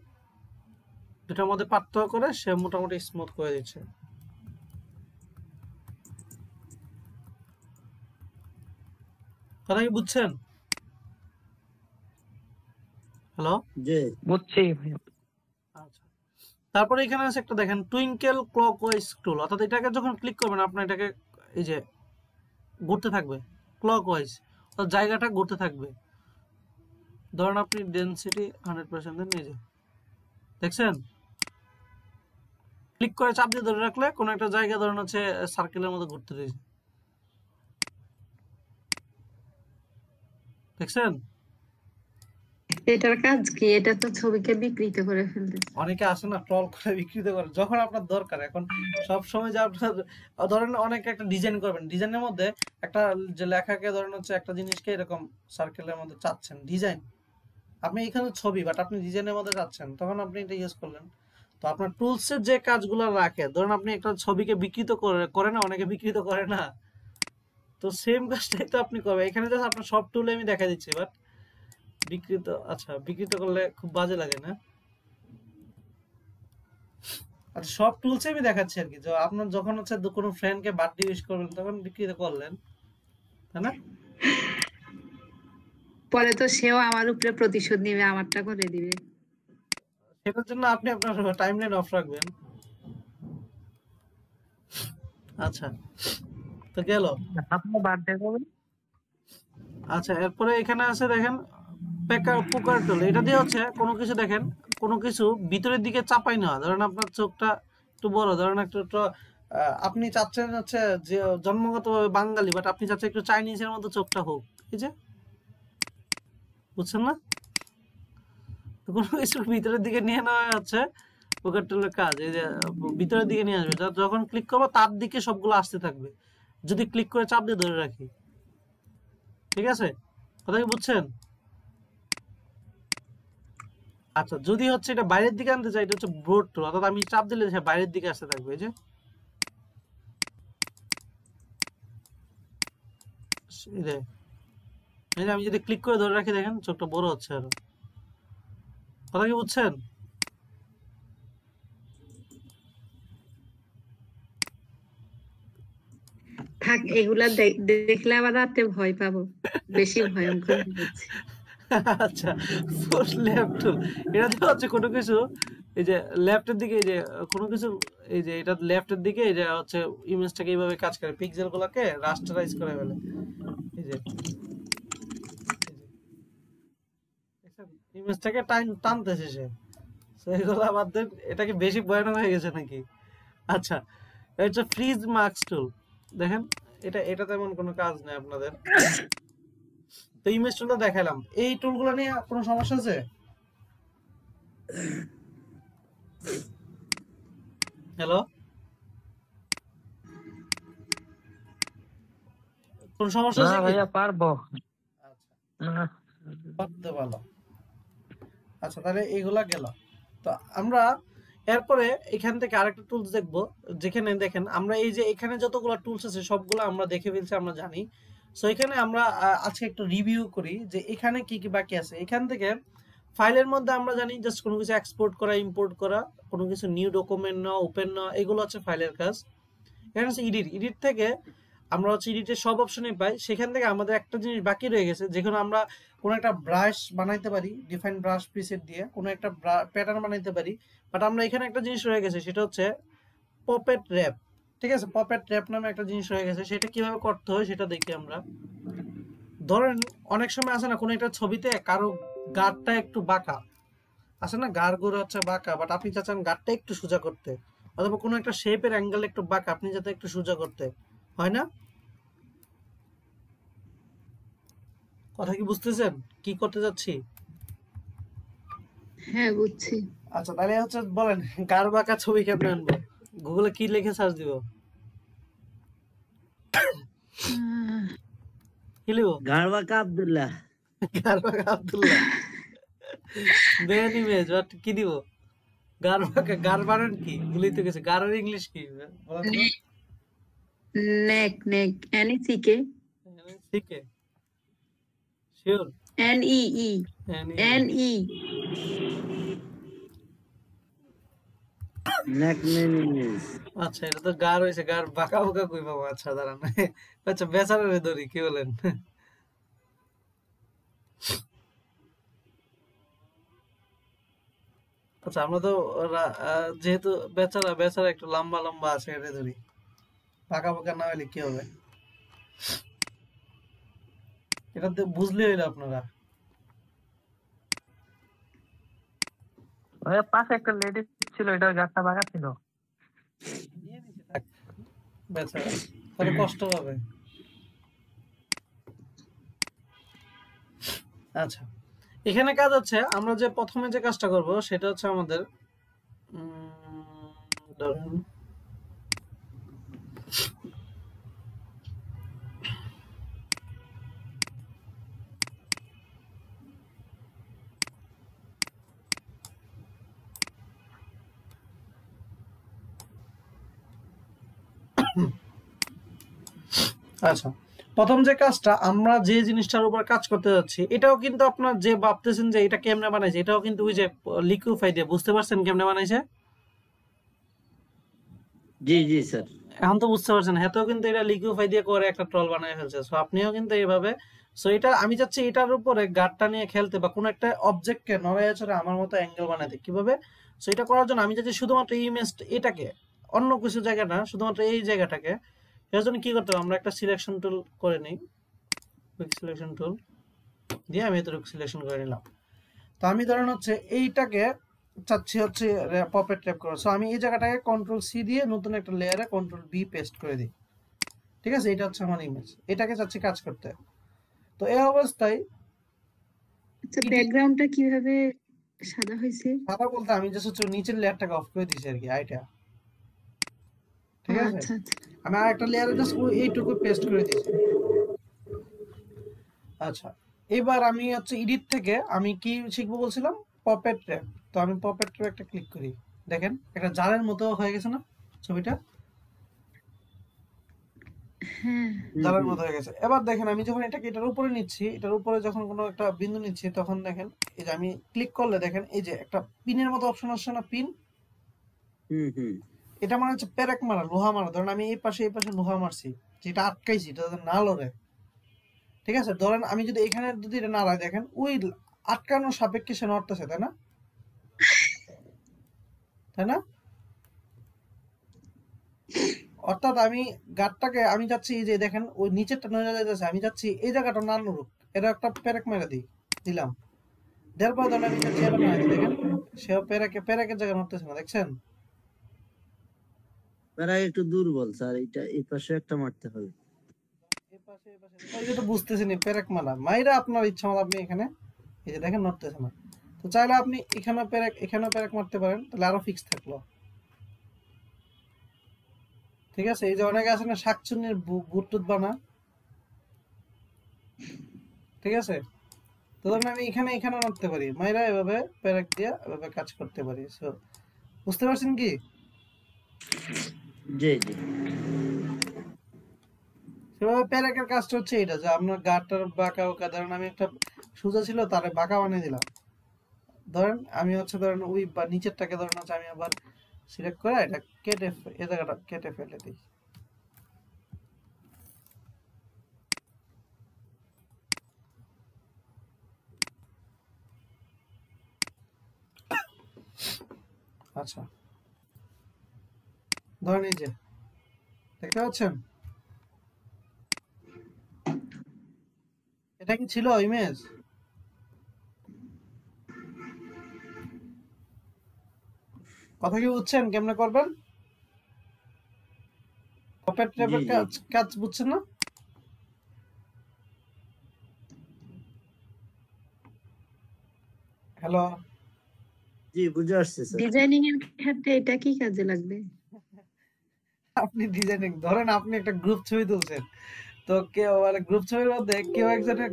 দুটার মধ্যে পার্থক্য করে সে মোটামুটি স্মুথ করে দিচ্ছে। কথা কি বুঝছেন? হ্যালো, জি বুঝছি। আচ্ছা। তারপরে এখানে আছে একটা দেখেন টুইঙ্কেল ক্লকওয়াইজ টুল, অর্থাৎ এটাকে যখন ক্লিক করবেন আপনার এটাকে এই যে ঘুরতে থাকবে ক্লকওয়াইজ, অর্থাৎ জায়গাটা ঘুরতে থাকবে। ধরেন আপনি ডেনসিটি 100% দেন, এই যে দেখছেন, ক্লিক করে চাপ দিয়ে ধরে রাখলে কোনো একটা জায়গা ধরেন হচ্ছে সার্কেলের মতো ঘুরতে রয়েছে, দেখছেন। এটার কাজ কি? এটা তো ছবিকে বিকৃত করে ফেলতেছে। অনেকে আসে না ট্রল করে বিকৃত করে, যখন আপনার দরকার। এখন সব সময় যে আপনার ধরেন অনেকে একটা ডিজাইন করবেন, ডিজাইনের মধ্যে একটা যে লেখাকে ধরেন হচ্ছে একটা জিনিসকে এরকম সার্কেলের মধ্যে চাচ্ছেন ডিজাইন, আপনি এখানে ছবি বাট আপনি ডিজাইনের মধ্যে চাচ্ছেন, তখন আপনি এটা ইউজ করলেন। তো আপনার টুলসের যে কাজগুলো রাখে, ধরেন আপনি একটা ছবিকে বিকৃত করে না, অনেকে বিকৃত করে না, তো সেম কাজটাই তো আপনি করবেন এখানে। জাস্ট আপনার সব টুলে আমি দেখা দিচ্ছি, বাট বিকৃত, আচ্ছা বিকৃত করলে খুব বাজে লাগে না। আচ্ছা সব টুলসে আমি দেখাচ্ছি আর কি, যে আপনার যখন হচ্ছে কোনো ফ্রেন্ডকে বার্থডে উইশ করবেন তখন বিকৃত করলেন, তাই না? পরে তো সেও আমার উপরে প্রতিশোধ নিবে, আমারটা করে দিবে। সেটার জন্য আপনি আপনার টাইমলাইন অফ রাখবেন। আচ্ছা, তো গেল। আপনার বার্থডে কবে? আচ্ছা এরপরে এখানে আছে দেখেন পোকার টুল। এটা দিয়ে হচ্ছে কোনো কিছু দেখেন, কোনো কিছু ভিতরের দিকে চাপাই নেওয়া। ধরেন আপনার চোখটা একটু বড়, ধরেন একটু আপনি চাচ্ছেন হচ্ছে যে জন্মগতভাবে বাঙালি, বাট আপনি চাচ্ছেন একটু চাইনিজের মতো চোখটা হোক, এই যে, বুঝছেন না? তো কোনো কিছু ভিতরের দিকে নিয়ে নেওয়া হচ্ছে পোকার টুলের কাজ। এই যে ভিতরের দিকে নিয়ে আসবে, যখন ক্লিক করবো তার দিকে সবগুলো আসতে থাকবে, যদি ক্লিক করে চাপ দিয়ে ধরে রাখি, ঠিক আছে। কথা কি বুঝছেন? আচ্ছা, যদি হচ্ছে এটা বাইরের দিকে আনতে চাই, এটা হচ্ছে ব্রড টুল, অর্থাৎ আমি চাপ দিলে সে বাইরের দিকে আসতে থাকবে। এই যে এই যে এই যে আমি যদি ক্লিক করে ধরে রাখি, দেখেন চোখটা বড় হচ্ছে আরো। কথা কি বুঝছেন? থাক, এগুলা দেখলে আবার রাতে ভয় পাবো, বেশি ভয়ঙ্কর হয়ে যাচ্ছে। আচ্ছা, পুশ লেফট টুল, এটা তো হচ্ছে কোনো কিছু, এই যে লেফটের দিকে, এই যে কোনো কিছু, এই যে এটা লেফটের দিকে, এই যে হচ্ছে ইমেজটাকে এইভাবে কাজ করে, পিক্সেল গুলাকে রাস্টারাইজ করে ফেলে। এই যে ইমেজটাকে টানতেছে সে। So, এগুলো বাদ দেন, এটা কি বেশি ভয়ানক হয়ে গেছে নাকি? আচ্ছা, এটা হচ্ছে ফ্রিজ মার্কস টুল, দেখেন এটা তেমন কোনো কাজ নেই আপনাদের। তো ইমেজ টুলটা দেখালাম, এই টুলগুলো নিয়ে কোনো সমস্যা আছে? হ্যালো, কোন সমস্যা না আছে কি? ভাইয়া পারবো। আচ্ছা, না, করতে ভালো। আচ্ছা, তাহলে এইগুলা গেল। তো আমরা এরপরে এখান থেকে আরেকটা টুলস দেখবো, যেখানে দেখেন আমরা এই যে এখানে যতগুলো টুলস আছে সবগুলো আমরা দেখে ফেলছি, আমরা জানি। সো এখানে আমরা আজকে একটু রিভিউ করি যে এখানে কি কি বাকি আছে। এখান থেকে ফাইলের মধ্যে আমরা জানি জাস্ট কোনো কিছু এক্সপোর্ট করা, ইম্পোর্ট করা, কোনো কিছু নিউ ডকুমেন্ট নেওয়া, ওপেন নেওয়া, এগুলো হচ্ছে ফাইলের কাজ। এখানে হচ্ছে এডিট থেকে আমরা হচ্ছে এডিটের সব অপশনই পাই। সেখান থেকে আমাদের একটা জিনিস বাকি রয়ে গেছে, যেখানে আমরা কোনো একটা ব্রাশ বানাইতে পারি, ডিফাইন ব্রাশ প্রিসেট দিয়ে কোনো একটা প্যাটার্ন বানাইতে পারি। বাট আমরা এখানে একটা জিনিস রয়ে গেছে, সেটা হচ্ছে পপেট র্যাপ। ঠিক আছে, পপেট র্যাপ নামে একটা জিনিস রয়ে গেছে, সেটা কিভাবে করতে হয় সেটা দেখি আমরা। ধরেন অনেক সময় আছে না, কোনো একটা ছবিতে কারো গাড়টা একটু বাঁকা আছে না, গাড় গুলো হচ্ছে বাঁকা, বাট আপনি চাচ্ছেন গাড়টা একটু সোজা করতে, অথবা কোনো একটা শেপের অ্যাঙ্গেল একটু বাঁকা, আপনি যাতে একটু সোজা করতে, হয় না? কথা কি বুঝতেছেন কি করতে যাচ্ছি? হ্যাঁ, বুঝছি। আচ্ছা, তাহলে হচ্ছে বলেন গাড় বাঁকা ছবি কেমনে আনবো? গুগলে কি লিখে সার্চ দিব? আহ, কি লিখবো? গাড়বাকা আব্দুল্লাহ। গাড় বাঁকা আব্দুল্লাহ, বেন ইমেজ, বাট কি দিব? গাড় বাঁকা, গাড় বানান কি ভুলেই তো গেছে, গাড়ের ইংলিশ কি বলেন তো? নেক NECK শিখে শিওর NEE NE নেক নেনিস। আচ্ছা, এটা তো গার হয়েছে, গার বাঁকা বাঁকা কই পাবো? আচ্ছা দাঁড়ান, আচ্ছা বেচারারে ধরি, কি বলেন? আচ্ছা, আমরা তো যেহেতু বেচারা বেচারা একটু লম্বা লম্বা আছে, এটা ধরি। বাঁকা বাঁকা না হলে কি হবে? এটা তো বুঝলে হইলো আপনারা। ভাইয়া পাশে একটা লেডি ছিল, এটার গাছটা বাঁকা ছিল। নিয়ে নিছি, থাক, বেচারা তাহলে কষ্ট হবে। আচ্ছা, এখানে কাজ হচ্ছে, আমরা যে প্রথমে যে কাজটা করব সেটা হচ্ছে আমাদের ধরুন আচ্ছা, প্রথম যে কাজটা, আমরা যে জিনিসটার উপর কাজ করতে যাচ্ছি, এটাও কিন্তু আপনার যে ভাবতেছেন যে এটা কেমনে বানাইছে, এটাও কিন্তু ওই যে লিকুইফাই দিয়ে, বুঝতে পারছেন কেমনে বানাইছে? জি জি স্যার। এখন তো বুঝতে পারছেন, হ্যাঁ, কিন্তু এটা লিকুইফাই দিয়ে করে একটা ট্রল বানায় ফেলছে। সো আপনিও কিন্তু এইভাবে, সো এটা আমি চাচ্ছি এটার উপরে গার্ডটা নিয়ে খেলতে, বা কোনো একটা অবজেক্টকে নড়াইয়া চড়ে আমার মতো অ্যাঙ্গেল বানাতে। কিভাবে? সো এটা করার জন্য আমি চাচ্ছি শুধুমাত্র এই ইমেজ এটাকে, অন্য কিছু জায়গা না, শুধুমাত্র এই জায়গাটাকে। এর জন্য কি করতে হবে, আমরা একটা সিলেকশন টুল করে নিই, কুইক সিলেকশন টুল দিয়ে আমি এতটুকু সিলেকশন করে নিলাম। তো আমি ধরেন হচ্ছে এইটাকে চাচ্ছি হচ্ছে পপেট ট্যাপ করা। সো আমি এই জায়গাটাকে কন্ট্রোল সি দিয়ে নতুন একটা লেয়ারে কন্ট্রোল বি পেস্ট করে দিই। ঠিক আছে, এটা হচ্ছে আমার ইমেজ, এটাকে চাচ্ছি কাজ করতে। তো এই অবস্থায় আচ্ছা, ব্যাকগ্রাউন্ডটা কিভাবে সাদা হয়েছে? সাদা বলতে আমি জাস্ট হচ্ছে নিচের লেয়ারটাকে অফ করে দিয়েছি আর কি, আইটা। ঠিক আছে, আচ্ছা আচ্ছা। আমি আর একটা লেয়ারে জাস্ট এইটুকু পেস্ট করে দিয়েছি। আচ্ছা, এবার আমি হচ্ছে এডিট থেকে আমি কি শিখবো বলছিলাম, পপেট ট্র্যাপ। তো আমি পপেট ট্র্যাপ একটা ক্লিক করি, দেখেন একটা জালের মতো হয়ে গেছে না ছবিটা, হ্যাঁ জালের মতো হয়ে গেছে। এবার দেখেন আমি যখন এটাকে এটার উপরে নিচ্ছি, এটার উপরে যখন কোনো একটা বিন্দু নিচ্ছি, তখন দেখেন এই যে আমি ক্লিক করলে দেখেন এই যে একটা পিনের মতো অপশন আসছে না, পিন। এটা মানে হচ্ছে পেরেক মারা, লোহা মারা। ধরেন আমি এই পাশে লোহা মারছি, যেটা আটকাইছি, এটা যাতে না লড়ে। ঠিক আছে, ধরেন আমি যদি এখানে যদি এটা নাড়াই, দেখেন ওই আটকানোর সাপেক্ষে সে নড়তেছে, তাই না? তাই না? অর্থাৎ আমি গাঁটটাকে আমি চাচ্ছি যে দেখেন ওই নিচেরটা নড়ে যাইতেছে, আমি চাচ্ছি এই জায়গাটা না নড়ুক, এটা একটা পেরেক মেরে দিলাম। দেওয়ার পর ধরেন আমি চাচ্ছি এটা না, দেখেন সেও পেরেকের জায়গায় নড়তেছে না, দেখছেন? প্যারা একটু দুর্বল স্যার, এটা এই পাশে একটা মারতে হবে। ওই যে তো বুঝতেছেন, পেরেক মারা মাইরা আপনার ইচ্ছা মতো আপনি এখানে এই যে দেখেন নড়তেছে না। তো চাইলে আপনি এখানেও পেরেক মারতে পারেন, তাহলে আরো ফিক্স থাকলো। ঠিক আছে, এই যে অনেকে আছে না শাকচুন্নির বুট টুট বানা, ঠিক আছে, তো ধরেন আমি এখানে নড়তে পারি, মাইরা এভাবে পেরেক দিয়ে এভাবে কাজ করতে পারি। সো বুঝতে পারছেন কি? জি জি। সেভাবে পেরেকের কাজটা হচ্ছে এটা, যে আপনার গাটার বাঁকা ওকা, ধরেন আমি একটা সোজা ছিল তারে বাঁকা বানিয়ে দিলাম। ধরেন আমি হচ্ছে ধরেন ওই বা নিচেরটাকে ধরেন হচ্ছে আমি আবার সিলেক্ট করে এটা কেটে এই জায়গাটা কেটে ফেলে দিই। আচ্ছা, ধরেন এই যে দেখতে পাচ্ছেন, এটা কি ছিল ইমেজ? কথা কি বুঝছেন কেমনে করবেন? পপেট ট্র্যাপের কাজ বুঝছেন না? হ্যালো, জি বুঝে আসছে স্যার। ডিজাইনিং এর ক্ষেত্রে এটা কি কাজে লাগবে? আপনি ডিজাইনিং ধরেন আপনি একটা গ্রুপ ছবি তুলছেন, তো কেউ মানে গ্রুপ ছবির মধ্যে কেউ একজনের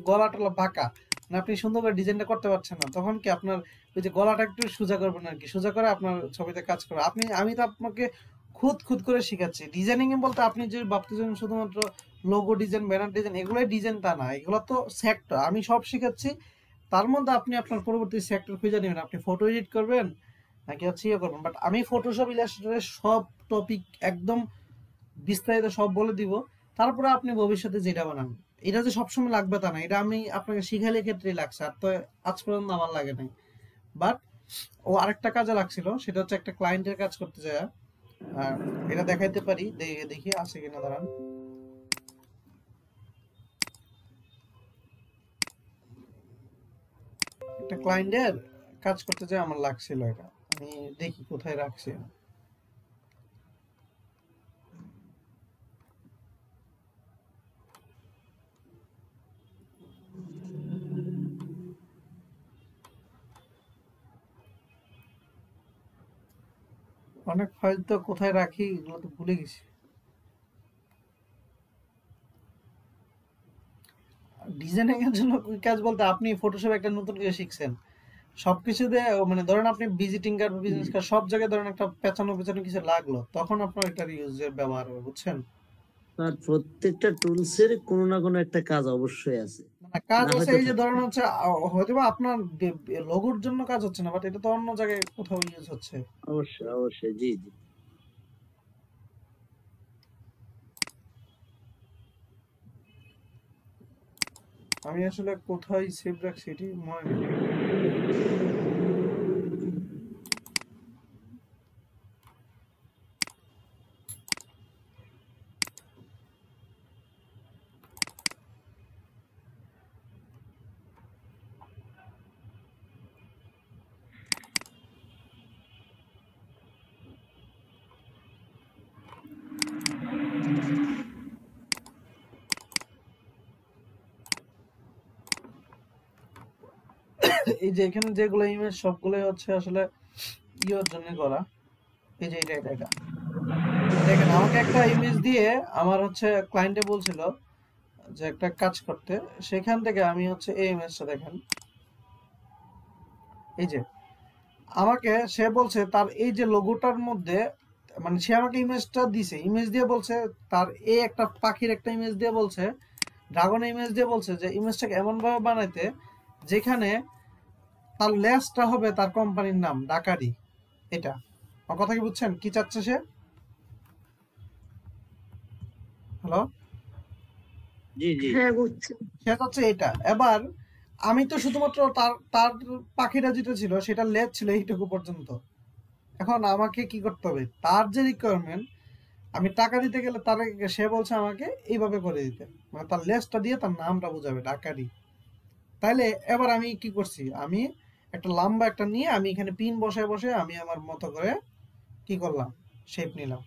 গলা টলা বাঁকা, মানে আপনি সুন্দর করে ডিজাইনটা করতে পারছেন না, তখন কি আপনার ওই যে গলাটা একটু সোজা করবেন আর কি, সোজা করে আপনার ছবিতে কাজ করবে। আমি তো আপনাকে খুদ করে শিখাচ্ছি ডিজাইনিং এ, বলতে আপনি যে ভাবতেছেন শুধুমাত্র লোগো ডিজাইন, ব্যানার ডিজাইন এগুলোই ডিজাইন, তা না, এগুলো তো সেক্টর, আমি সব শিখাচ্ছি। তার মধ্যে আপনি আপনার পরবর্তী সেক্টর খুঁজে নেবেন, আপনি ফটো এডিট করবেন নাকি হচ্ছে ইয়ে করবেন। বাট আমি ফটোশপ ইলাস্ট্রেটরের সব টপিক একদম বিস্তারিত সব বলে দিব, তারপরে আপনি ভবিষ্যতে যেটা বানান। এটা যে সবসময় লাগবে তা না, এটা আমি আপনাকে শিখাইলে ক্ষেত্রেই লাগছে, আর তো আজ পর্যন্ত আমার লাগে নাই। বাট ও আরেকটা কাজে লাগছিল, সেটা হচ্ছে একটা ক্লায়েন্টের কাজ করতে যায়। আর এটা দেখাইতে পারি, দেখি আছে কিনা, দাঁড়ান। একটা ক্লায়েন্টের কাজ করতে যায় আমার লাগছিল, এটা আমি দেখি কোথায় রাখছি। অনেক ফাইল তো কোথায় রাখি এগুলো তো ভুলে গেছি। ডিজাইনিং এর জন্য কি কাজ বলতে আপনি ফটোশপ একটা নতুন করে শিখছেন, সবকিছুতে মানে ধরেন আপনি ভিজিটিং কার্ড, বিজনেস কার্ড সব জায়গায় ধরেন একটা পেছানো কিছু লাগলো, তখন আপনার এটার ইউজের ব্যবহার হবে, বুঝছেন? স্যার প্রত্যেকটা টুলস এর কোনো না কোনো একটা কাজ অবশ্যই আছে। কাজ না আছে, হয়তো এই যে ধরেন হচ্ছে হয়তো বা আপনার লোগোর জন্য কাজ হচ্ছে না, বাট এটা তো অন্য জায়গায় কোথাও ইউজ হচ্ছে। অবশ্যই অবশ্যই, জি জি। আমি আসলে কোথায় সেভ রাখছি এটি মনে নেই। এই যে এখানে যেগুলো ইমেজ সবগুলোই হচ্ছে আসলে ইয়ের জন্য করা। এই যে এটা দেখেন, আমাকে একটা ইমেজ দিয়ে আমার হচ্ছে ক্লায়েন্টে বলছিল যে একটা কাজ করতে, সেখান থেকে আমি হচ্ছে এই ইমেজটা দেখেন, এই যে আমাকে সে বলছে তার এই যে লোগোটার মধ্যে, মানে সে আমাকে ইমেজটা দিছে, ইমেজ দিয়ে বলছে তার এই একটা পাখির একটা ইমেজ দিয়ে বলছে, ড্রাগনের ইমেজ দিয়ে বলছে যে ইমেজটাকে এমন ভাবে বানাইতে যেখানে তার লেসটা হবে তার কোম্পানির নাম ডাকারি। এটা আমার কথা কি বুঝছেন কি চাচ্ছে সে? হ্যালো, জি জি হ্যাঁ বুঝছি। সে চাচ্ছে এটা। এবার আমি তো শুধুমাত্র তার তার পাখিটা যেটা ছিল সেটা লেজ ছিল এইটুকু পর্যন্ত। এখন আমাকে কি করতে হবে, তার যে রিকোয়ারমেন্ট, আমি টাকা দিতে গেলে তার, সে বলছে আমাকে এইভাবে করে দিতে, মানে তার লেজটা দিয়ে তার নামটা বোঝাবে ডাকারি। তাইলে এবার আমি কি করছি, আমি একটা লম্বা একটা নিয়ে আমি এখানে পিন বসে বসে আমি আমার মতো করে কি করলাম, শেপ নিলাম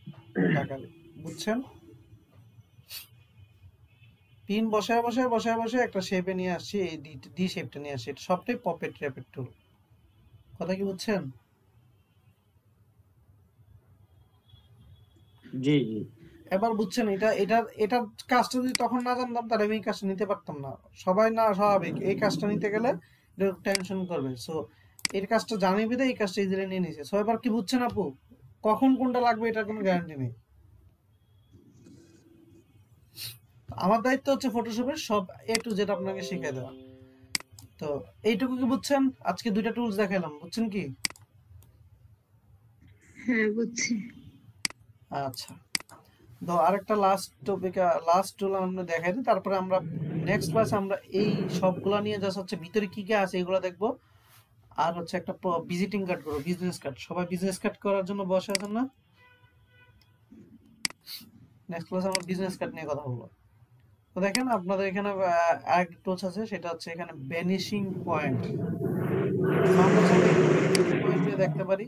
ডাকারি। বুঝছেন? পিন বসে বসে বসে বসে একটা শেপে নিয়ে আসছি, এই ডি ডি শেপটা নিয়ে আসছি। এটা সবটাই পপেট র্যাপের টুল। কথা কি বুঝছেন? জি জি এবার বুঝছেন? এটার কাজটা যদি তখন না জানতাম তাহলে আমি এই কাজটা নিতে পারতাম না। সবাই না, স্বাভাবিক এই কাজটা নিতে গেলে টেনশন করবে। সো এর কাজটা জানি বিধে এই কাজটা ইজিলি নিয়ে নিছে। সো এবার কি বুঝছেন আপু, কখন কোনটা লাগবে এটার কোনো গ্যারান্টি নেই। আমার দায়িত্ব হচ্ছে ফটোশপের সব এ টু জেড আপনাকে শিখিয়ে দেওয়া। তো এইটুকু কি বুঝছেন? আজকে দুইটা টুলস দেখালাম, বুঝছেন কি? হ্যাঁ বুঝছি। আচ্ছা, তো আরেকটা লাস্ট টপিক, লাস্ট টুল আমরা দেখাই দিই, তারপরে আমরা নেক্সট ক্লাসে আমরা এই সবগুলা নিয়ে জাস্ট হচ্ছে ভিতরে কি কি আছে এগুলো দেখবো। আর হচ্ছে একটা ভিজিটিং কার্ড করবো, বিজনেস কার্ড। সবাই বিজনেস কার্ড করার জন্য বসে আছেন না? নেক্সট ক্লাসে আমরা বিজনেস কার্ড নিয়ে কথা বলবো। তো দেখেন আপনাদের এখানে আরেক টুলস আছে, সেটা হচ্ছে এখানে ভ্যানিশিং পয়েন্ট। আমরা চাইলে পয়েন্ট দিয়ে দেখতে পারি।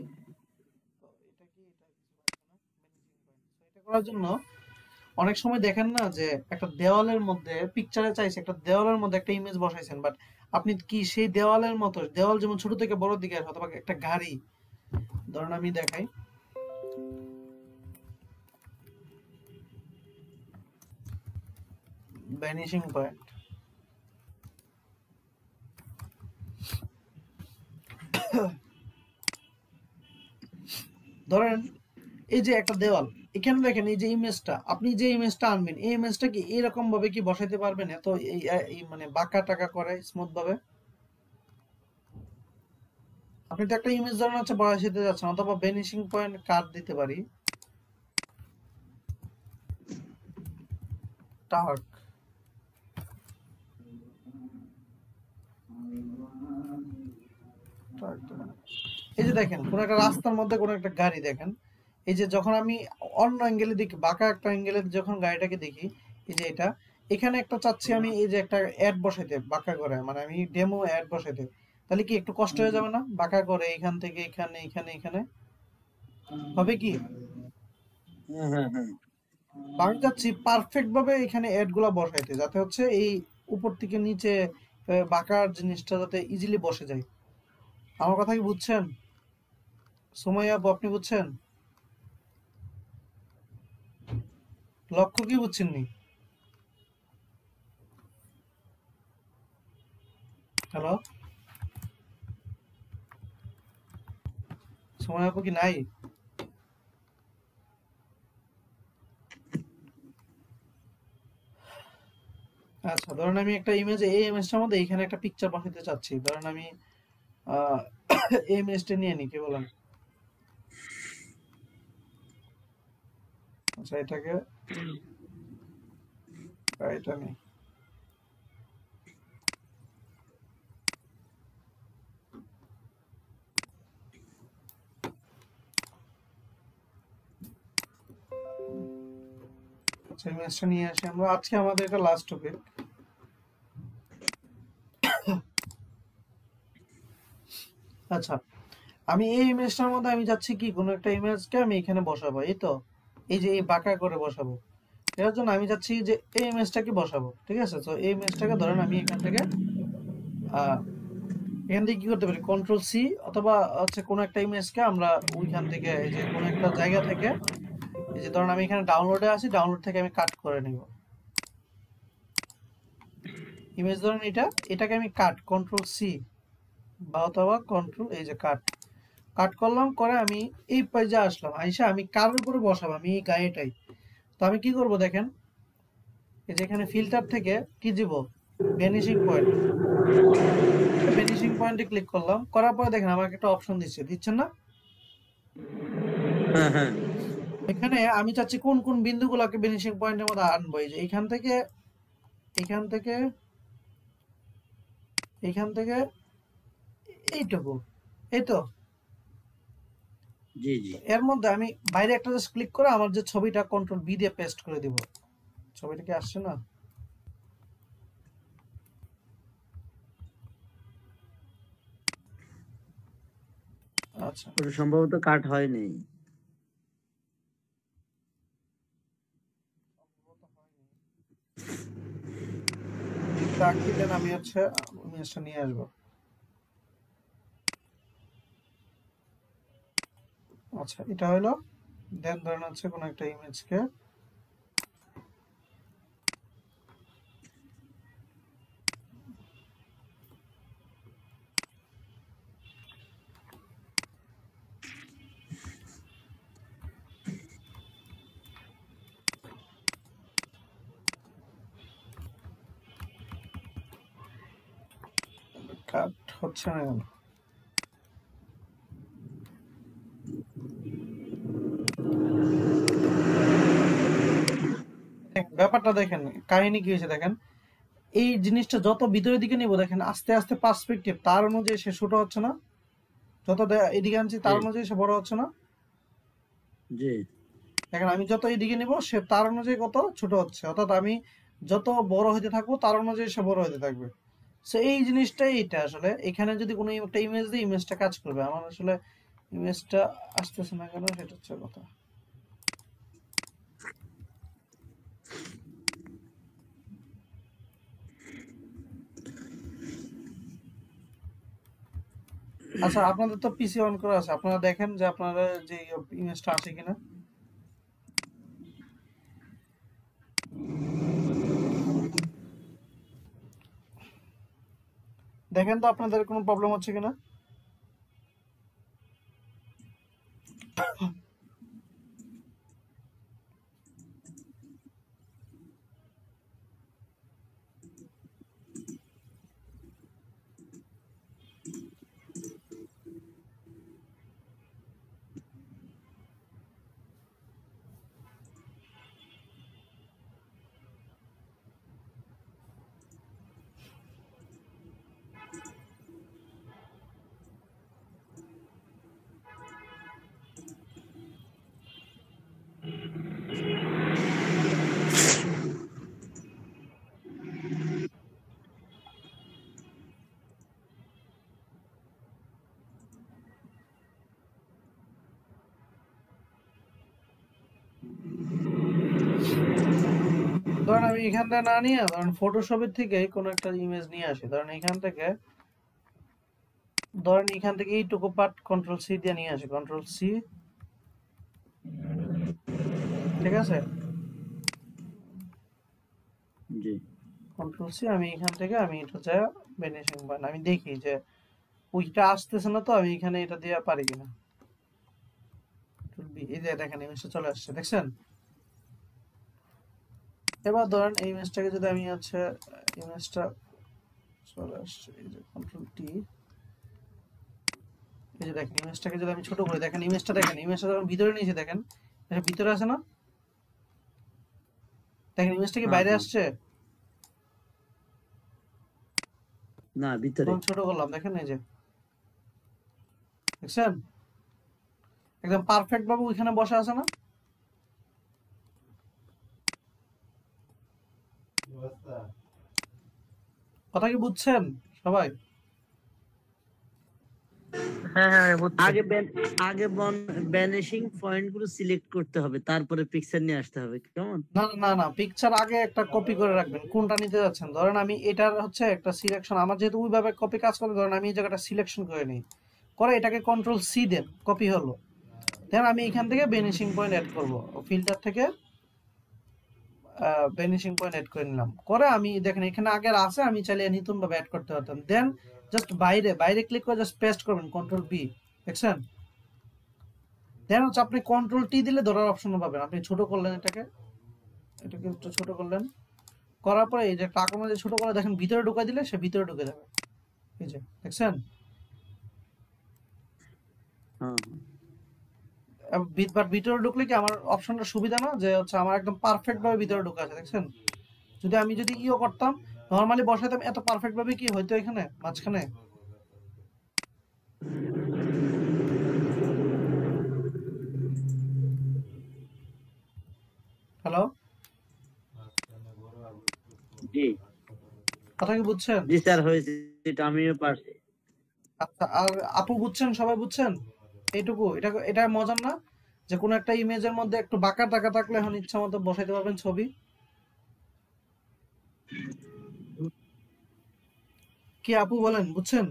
তো এটা কি, এটা কিছু লাগবে না, ভ্যানিশিং পয়েন্ট। তো এটা করার জন্য অনেক সময় দেখেন না যে একটা দেওয়ালের মধ্যে পিকচারে চাইছে, একটা দেওয়ালের মধ্যে একটা ইমেজ বসাইছেন, বাট আপনি কি সেই দেওয়ালের মতো, দেওয়াল যেমন ছোট থেকে বড় দিকে আসে, অথবা একটা গাড়ি, ধরুন আমি দেখাই, ভ্যানিশিং পয়েন্ট। ধরেন এই যে একটা দেওয়াল, এখানে দেখেন এই যে ইমেজটা, আপনি যে ইমেজটা আনবেন এই ইমেজটা কি এরকম ভাবে কি বসাইতে পারবেন এত এই মানে বাঁকা টাকা করে স্মুথ ভাবে? আপনি তো একটা ইমেজ ধরেন হচ্ছে বসাইতে যাচ্ছেন, অথবা ভ্যানিশিং পয়েন্ট কাট দিতে পারি, টার্ক। এই যে দেখেন কোন একটা রাস্তার মধ্যে কোন একটা গাড়ি দেখেন, এই যে যখন আমি অন্য অ্যাঙ্গেলে দেখি, বাঁকা একটা অ্যাঙ্গেলে যখন গাড়িটাকে দেখি, এই যে এটা, এখানে একটা চাচ্ছি আমি এই যে একটা অ্যাড বসাইতে বাঁকা করে, মানে আমি ডেমো অ্যাড বসাইতে, তাহলে কি একটু কষ্ট হয়ে যাবে না বাঁকা করে এখান থেকে এখানে এখানে এখানে? হবে কি? হ্যাঁ হ্যাঁ হ্যাঁ আমি চাচ্ছি পারফেক্ট ভাবে এখানে অ্যাড গুলা বসাইতে, যাতে হচ্ছে এই উপর থেকে নিচে বাঁকার জিনিসটা যাতে ইজিলি বসে যায়। আমার কথা কি বুঝছেন? সুমাইয়া আপু আপনি বুঝছেন? লক্ষ্য কি বুঝছেন নি? হ্যালো, সুমাইয়া আপু কি নাই? আচ্ছা, ধরেন আমি একটা ইমেজ, এই ইমেজটার মধ্যে এখানে একটা পিকচার বসাতে চাচ্ছি, ধরেন আমি আহ, এই ইমেজটা নিয়ে নিই, কি বলেন? আচ্ছা, এটাকে এটা নেই। আচ্ছা, ইমেজটা নিয়ে আসি আমরা। আজকে আমাদের এটা লাস্ট টপিক। আচ্ছা, আমি এই ইমেজটার মধ্যে আমি যাচ্ছি কি কোনো একটা ইমেজকে আমি এখানে বসাবো, এই তো, এই যে এই বাঁকা করে বসাবো। এর জন্য আমি যাচ্ছি যে এই ইমেজটাকে বসাবো, ঠিক আছে? তো এই ইমেজটাকে ধরেন আমি এখান থেকে আহ এখান থেকে কি করতে পারি, কন্ট্রোল সি, অথবা হচ্ছে কোনো একটা ইমেজকে আমরা ওইখান থেকে এই যে কোনো একটা জায়গা থেকে, এই যে ধরেন আমি এখানে ডাউনলোডে আছি, ডাউনলোড থেকে আমি কাট করে নিব ইমেজ, ধরেন এটাকে আমি কাট, কন্ট্রোল সি, বা অথবা কন্ট্রোল এই যে কাট করলাম, করে আমি এই পেজে আসলাম, আইসা আমি কার উপরে বসাবো, আমি এই গায়েটাই। তো আমি কি করব দেখেন, এই যে এখানে ফিল্টার থেকে কি দিব, ভ্যানিশিং পয়েন্ট, ভ্যানিশিং পয়েন্টে ক্লিক করলাম, করার পরে দেখেন আমাকে একটা অপশন দিচ্ছেন না, হ্যাঁ হ্যাঁ এখানে আমি চাচ্ছি কোন কোন বিন্দুগুলোকে ভ্যানিশিং পয়েন্টের মধ্যে আনবো। এই যে এখান থেকে এখান থেকে এখান থেকে এইটুকু, এই তো। জি জি। তো এর মধ্যে আমি বাইরে একটা জাস্ট ক্লিক করে আমার যে ছবিটা কন্ট্রোল বি দিয়ে পেস্ট করে দিব। ছবিটা কি আসছে না? আচ্ছা, ওটা সম্ভবত কাট হয়নি। রাখি, দেন আমি হচ্ছে ইমেজটা নিয়ে আসবো। আচ্ছা, এটা হলো, দেন ধরেন হচ্ছে কোনো একটা ইমেজকে কাট হচ্ছে না কেন? ব্যাপারটা দেখেন, কাহিনী কি হয়েছে দেখেন, এই জিনিসটা যত ভিতরের দিকে নিব দেখেন আস্তে আস্তে পার্সপেক্টিভ তার অনুযায়ী সে ছোট হচ্ছে না, যত এদিকে আনছি জি তার অনুযায়ী সে বড় হচ্ছে না। জি দেখেন আমি যত এইদিকে নিব সে তার অনুযায়ী কত ছোট হচ্ছে, অর্থাৎ আমি যত বড় হতে থাকবো তার অনুযায়ী সে বড় হতে থাকবে। সো এই জিনিসটাই, এটা আসলে এখানে যদি কোনো একটা ইমেজ দিই ইমেজটা কাজ করবে, আমার আসলে ইমেজটা আসতেছে না কেন সেটা হচ্ছে কথা। আচ্ছা, আপনাদের তো পিসি অন করা আছে, আপনারা দেখেন যে আপনারা যে ইমেজটা আসে কিনা। দেখেন তো আপনাদের কোনো প্রবলেম হচ্ছে কিনা। ধরেন আমি এখান থেকে না নিয়ে, ধরেন ফটোশপের থেকে কোনো একটা ইমেজ নিয়ে আসি, ধরেন এখান থেকে, ধরেন এখান থেকে এইটুকু পার্ট কন্ট্রোল সি দিয়ে নিয়ে আসি, কন্ট্রোল সি, ঠিক আছে, জি। কন্ট্রোল সি, আমি এখান থেকে আমি এটা চাই ভ্যানিশিং পয়েন্ট, আমি দেখি যে ওইটা আসতেছে না, তো আমি এখানে এটা দিয়ে পারি কিনা। Control B, এই যে দেখেন ইমেজটা চলে আসছে, দেখছেন। এবার ধরেন এই ইমেজটাকে যদি আমি হচ্ছে ইমেজটা চলে আসছে, এই যে কন্ট্রোল টি, এই যে দেখেন ইমেজটাকে যদি আমি ছোট করে, দেখেন ইমেজটা, দেখেন ইমেজটা যখন ভিতরে নিয়েছি দেখেন এটা ভিতরে আছে না, দেখেন ইমেজটা কি হ্যাঁ বাইরে হ্যাঁ, আসছে, না ভিতরে। যখন ছোট করলাম দেখেন এই যে, দেখছেন একদম পারফেক্ট ভাবে ওইখানে বসে আছে না। কথা কি বুঝছেন সবাই? হ্যাঁ হ্যাঁ বুঝছি। আগে আগে ভ্যানিশিং পয়েন্ট গুলো সিলেক্ট করতে হবে, তারপরে পিকচার নিয়ে আসতে হবে, কেমন? না না না, পিকচার আগে একটা কপি করে রাখবেন, কোনটা নিতে যাচ্ছেন। ধরেন আমি এটার হচ্ছে একটা সিলেকশন, আমার যেহেতু ওইভাবে কপি কাজ করে, ধরেন আমি এই জায়গাটা সিলেকশন করে নিই, করে এটাকে কন্ট্রোল সি দেন, কপি হলো, দেন আমি এখান থেকে ভ্যানিশিং পয়েন্ট অ্যাড করব, ফিল্টার থেকে ভ্যানিশিং পয়েন্ট অ্যাড করে নিলাম, করে আমি দেখেন এখানে আগের আছে, আমি চাইলে নতুন ভাবে অ্যাড করতে পারতাম, দেন জাস্ট বাইরে বাইরে ক্লিক করে জাস্ট পেস্ট করবেন, কন্ট্রোল বি, দেখছেন? দেন হচ্ছে আপনি কন্ট্রোল টি দিলে ধরার অপশন পাবেন। আপনি ছোট করলেন এটাকে একটু ছোট করলেন, করার পরে এই যে টাকা মধ্যে ছোট করে দেখেন ভিতরে ঢুকাই দিলে সে ভিতরে ঢুকে যাবে। এই যে দেখছেন? হ্যাঁ বাট ভিতরে ঢুকলে কি আমার অপশনটা সুবিধা না যে হচ্ছে আমার একদম পারফেক্ট ভাবে ভিতরে ঢুকে আছে, দেখছেন? যদি আমি ইও করতাম, নরমালি বসাইতাম, এত পারফেক্ট ভাবে কি হইতো এখানে মাঝখানে? হ্যালো, জি কথা কি বুঝছেন? জি স্যার, হয়েছে, এটা আমিও পারছি। আচ্ছা, আর আপু বুঝছেন, সবাই বুঝছেন? এইটুকু, এটা মজার না যে কোনো একটা ইমেজের মধ্যে একটু বাঁকা টাকা থাকলে এখন ইচ্ছা মতো বসাইতে পারবেন ছবি। কি আপু বলেন, বুঝছেন?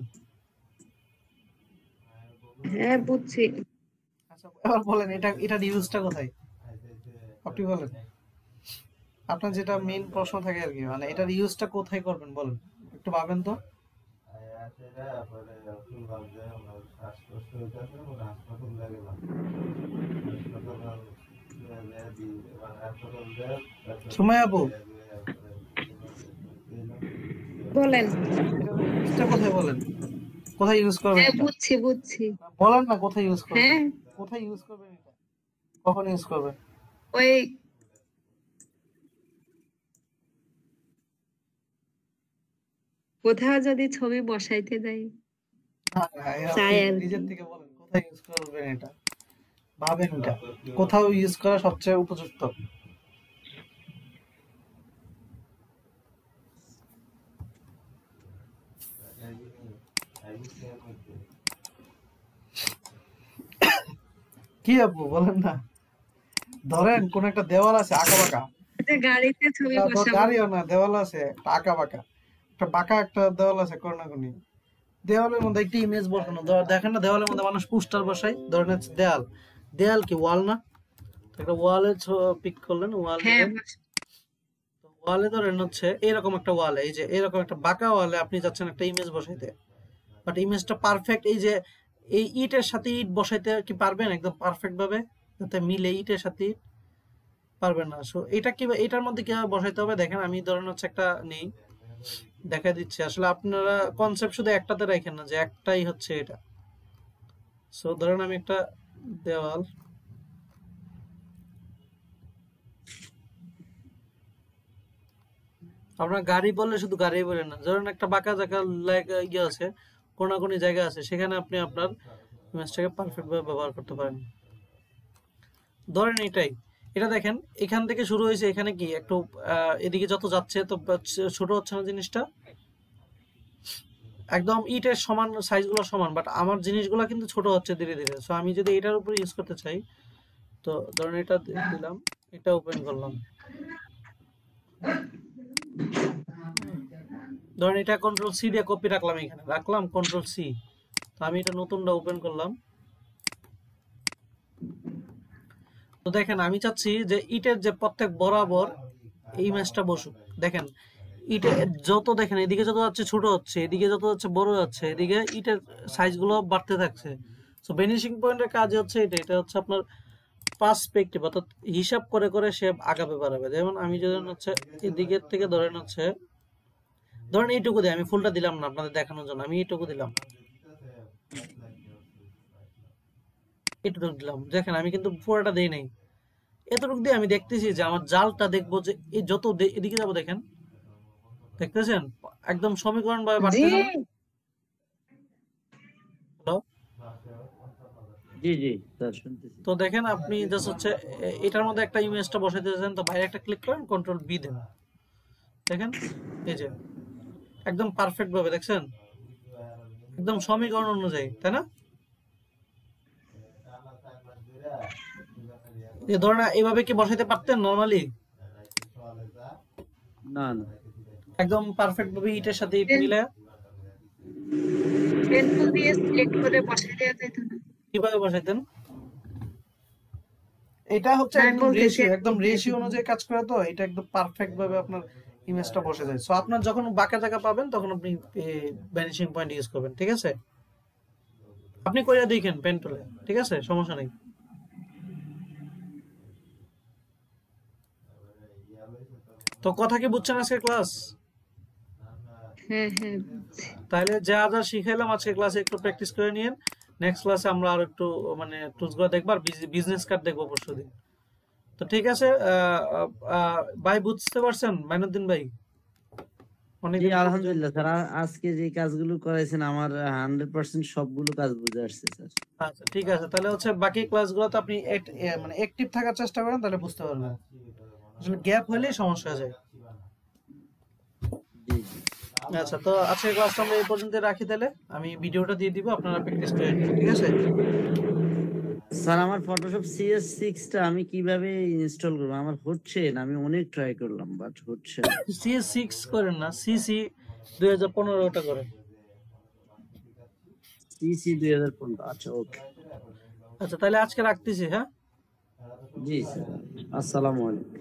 হ্যাঁ বুঝছি। আচ্ছা, এবার বলেন এটার ইউজটা কোথায়? আপনি বলেন, আপনার যেটা মেইন প্রশ্ন থাকে আর কি, মানে এটার ইউজটা কোথায় করবেন বলেন, একটু ভাবেন তো। সুমাইয়া আপু, বলেন। ইউজটা কোথায় বলেন, কোথায় ইউজ করবেন হ্যাঁ এটা? বুঝছি বুঝছি। বলেন না কোথায় ইউজ করবেন, হ্যাঁ কোথায় ইউজ করবেন এটা, কখন ইউজ করবেন? ওই কোথাও যদি ছবি বসাইতে দেয় চাই আর কি। নিজের থেকে বলেন কোথায় ইউজ করবেন এটা, ভাবেন এটা কোথাও ইউজ করা সবচেয়ে উপযুক্ত। কি আপু বলেন না, ধরেন কোন একটা দেওয়াল আছে আঁকা বাঁকা, যে গাড়িতে ছবি বসাবো। গাড়িও না, দেওয়াল আছে একটা আঁকা বাঁকা, একটা দেওয়াল আছে কোনাকুনি, দেওয়ালের মধ্যে একটা ইমেজ বসানো, দেখেন না দেওয়ালের মধ্যে মানুষ পোস্টার বসায়, ধরেন হচ্ছে দেয়াল, দেয়াল কি ওয়াল না? একটা ওয়ালে পিক করলেন, ওয়াল হ্যাঁ ওয়ালে ধরেন হচ্ছে এরকম একটা ওয়ালে, এই যে এরকম একটা বাঁকা ওয়ালে আপনি যাচ্ছেন একটা ইমেজ বসাইতে, বাট ইমেজটা পারফেক্ট, এই যে এই ইটের সাথে ইট বসাইতে কি পারবেন একদম পারফেক্ট ভাবে যাতে মিলে ইটের সাথে ইট? পারবেন না। সো এটা কি, এটার মধ্যে কিভাবে বসাইতে হবে দেখেন, আমি ধরেন হচ্ছে একটা নেই দেখা দিচ্ছি, আসলে আপনারা কনসেপ্ট শুধু একটাতে রাখেন না যে একটাই হচ্ছে এটা। সো ধরেন আমি একটা দেওয়াল, আপনার গাড়ি বললে শুধু গাড়ি বলেন না, ধরেন একটা বাঁকা জায়গা ইয়ে আছে, কোনাকুনি জায়গা আছে, সেখানে আপনি আপনার ইমেজটাকে পারফেক্ট ভাবে ব্যবহার করতে পারেন। ধরেন এটা দেখেন এখান থেকে শুরু হয়েছে, এখানে কি একটু এদিকে যত যাচ্ছে তো ছোট হচ্ছে না জিনিসটা, একদম ইটের সমান সাইজগুলো সমান, বাট আমার জিনিসগুলো কিন্তু ছোট হচ্ছে ধীরে ধীরে। সো আমি যদি এটার উপর ইউজ করতে চাই, তো ধরেন এটা দিলাম, এটা ওপেন করলাম, ধরেন এটা কন্ট্রোল সি দিয়ে কপি রাখলাম, এখানে রাখলাম কন্ট্রোল সি, তো আমি এটা নতুনটা ওপেন করলাম। তো দেখেন আমি চাচ্ছি যে ইটের যে প্রত্যেক বরাবর এই ম্যাচটা বসুক, দেখেন ইটে যত দেখেন এদিকে যত যাচ্ছে ছোট হচ্ছে, এদিকে যত যাচ্ছে বড় যাচ্ছে, এদিকে ইটের সাইজগুলো বাড়তে থাকছে। সো ভ্যানিশিং পয়েন্টের কাজ হচ্ছে এটা হচ্ছে আপনার পার্সপেক্টিভ, অর্থাৎ হিসাব করে করে সে আগাবে বাড়াবে। যেমন আমি যদি হচ্ছে এদিকের থেকে ধরেন এইটুকু দিই, আমি ফুলটা দিলাম না আপনাদের দেখানোর জন্য, আমি এইটুকু দিলাম, এটুকু দিলাম, দেখেন আমি কিন্তু পুরোটা দেই নাই, এতটুকু দিয়ে আমি দেখতেছি যে আমার জালটা দেখবো যে এই যত এদিকে যাবো, দেখেন দেখতেছেন একদম সমীকরণ ভাবে বাড়তে জি যাবে। হ্যালো, জি জি স্যার শুনতেছি। তো দেখেন আপনি জাস্ট হচ্ছে এটার মধ্যে একটা ইমেজটা বসাইতে চান, তো বাইরে একটা ক্লিক করেন, কন্ট্রোল বি দেন, দেখেন এই যে একদম পারফেক্ট ভাবে, দেখছেন একদম সমীকরণ অনুযায়ী, তাই না? এই ধরেন এইভাবে কি বসাইতে পারতেন নরমালি? না না, একদম পারফেক্ট ভাবে ইটের সাথে ইট মিলে পেন্সিল দিয়ে সিলেক্ট করে বসাই দেওয়া যেত না? কিভাবে বসাইতেন? এটা হচ্ছে আমি একদম বলতেছি রেশিও, একদম রেশিও অনুযায়ী কাজ করে, তো এটা একদম পারফেক্ট ভাবে আপনার ইমেজটা বসে যায়। সো আপনার যখন বাঁকা জায়গা পাবেন তখন আপনি ভ্যানিশিং পয়েন্ট ইউজ করবেন, ঠিক আছে? আপনি কইরা দেখেন পেন টুলে, ঠিক আছে, সমস্যা নেই। তো কথা কি বুঝছেন আজকে ক্লাস? হ্যাঁ হ্যাঁ বুঝছি। তাহলে যা যা শিখাইলাম আজকে ক্লাসে একটু প্র্যাকটিস করে নিয়েন। নেক্সট ক্লাসে আমরা আর একটু মানে টুলসগুলো দেখবো আর বিজনেস কার্ড দেখবো পরশুদিন। তো ঠিক আছে, ভাই বুঝতে পারছেন মাইনুদ্দিন ভাই? জি অনেকদিন পর আলহামদুলিল্লাহ স্যার, আজকে যে কাজগুলো করাইছেন আমার 100% সবগুলো কাজ বুঝে আসছে স্যার। আচ্ছা ঠিক আছে, তাহলে হচ্ছে বাকি ক্লাসগুলোতে আপনি মানে অ্যাক্টিভ থাকার চেষ্টা করেন, তাহলে বুঝতে পারবেন। আসলে গ্যাপ হলেই সমস্যা হয়ে যায়। জি জি আচ্ছা, তো আজকের ক্লাসটা আমরা এই পর্যন্ত রাখি, তাহলে আমি ভিডিওটা দিয়ে দিব, আপনারা প্র্যাকটিস করে নিন, ঠিক আছে? স্যার, আমার ফটোশপ CS6 টা আমি কিভাবে ইনস্টল করবো? আমার হচ্ছে না, আমি অনেক ট্রাই করলাম বাট হচ্ছে না। CS6 করেন না, CC 2015 ওটা করেন। CC 2015, আচ্ছা ওকে। আচ্ছা তাহলে আজকে রাখতেছি, হ্যাঁ? জি স্যার, আসসালামু আলাইকুম।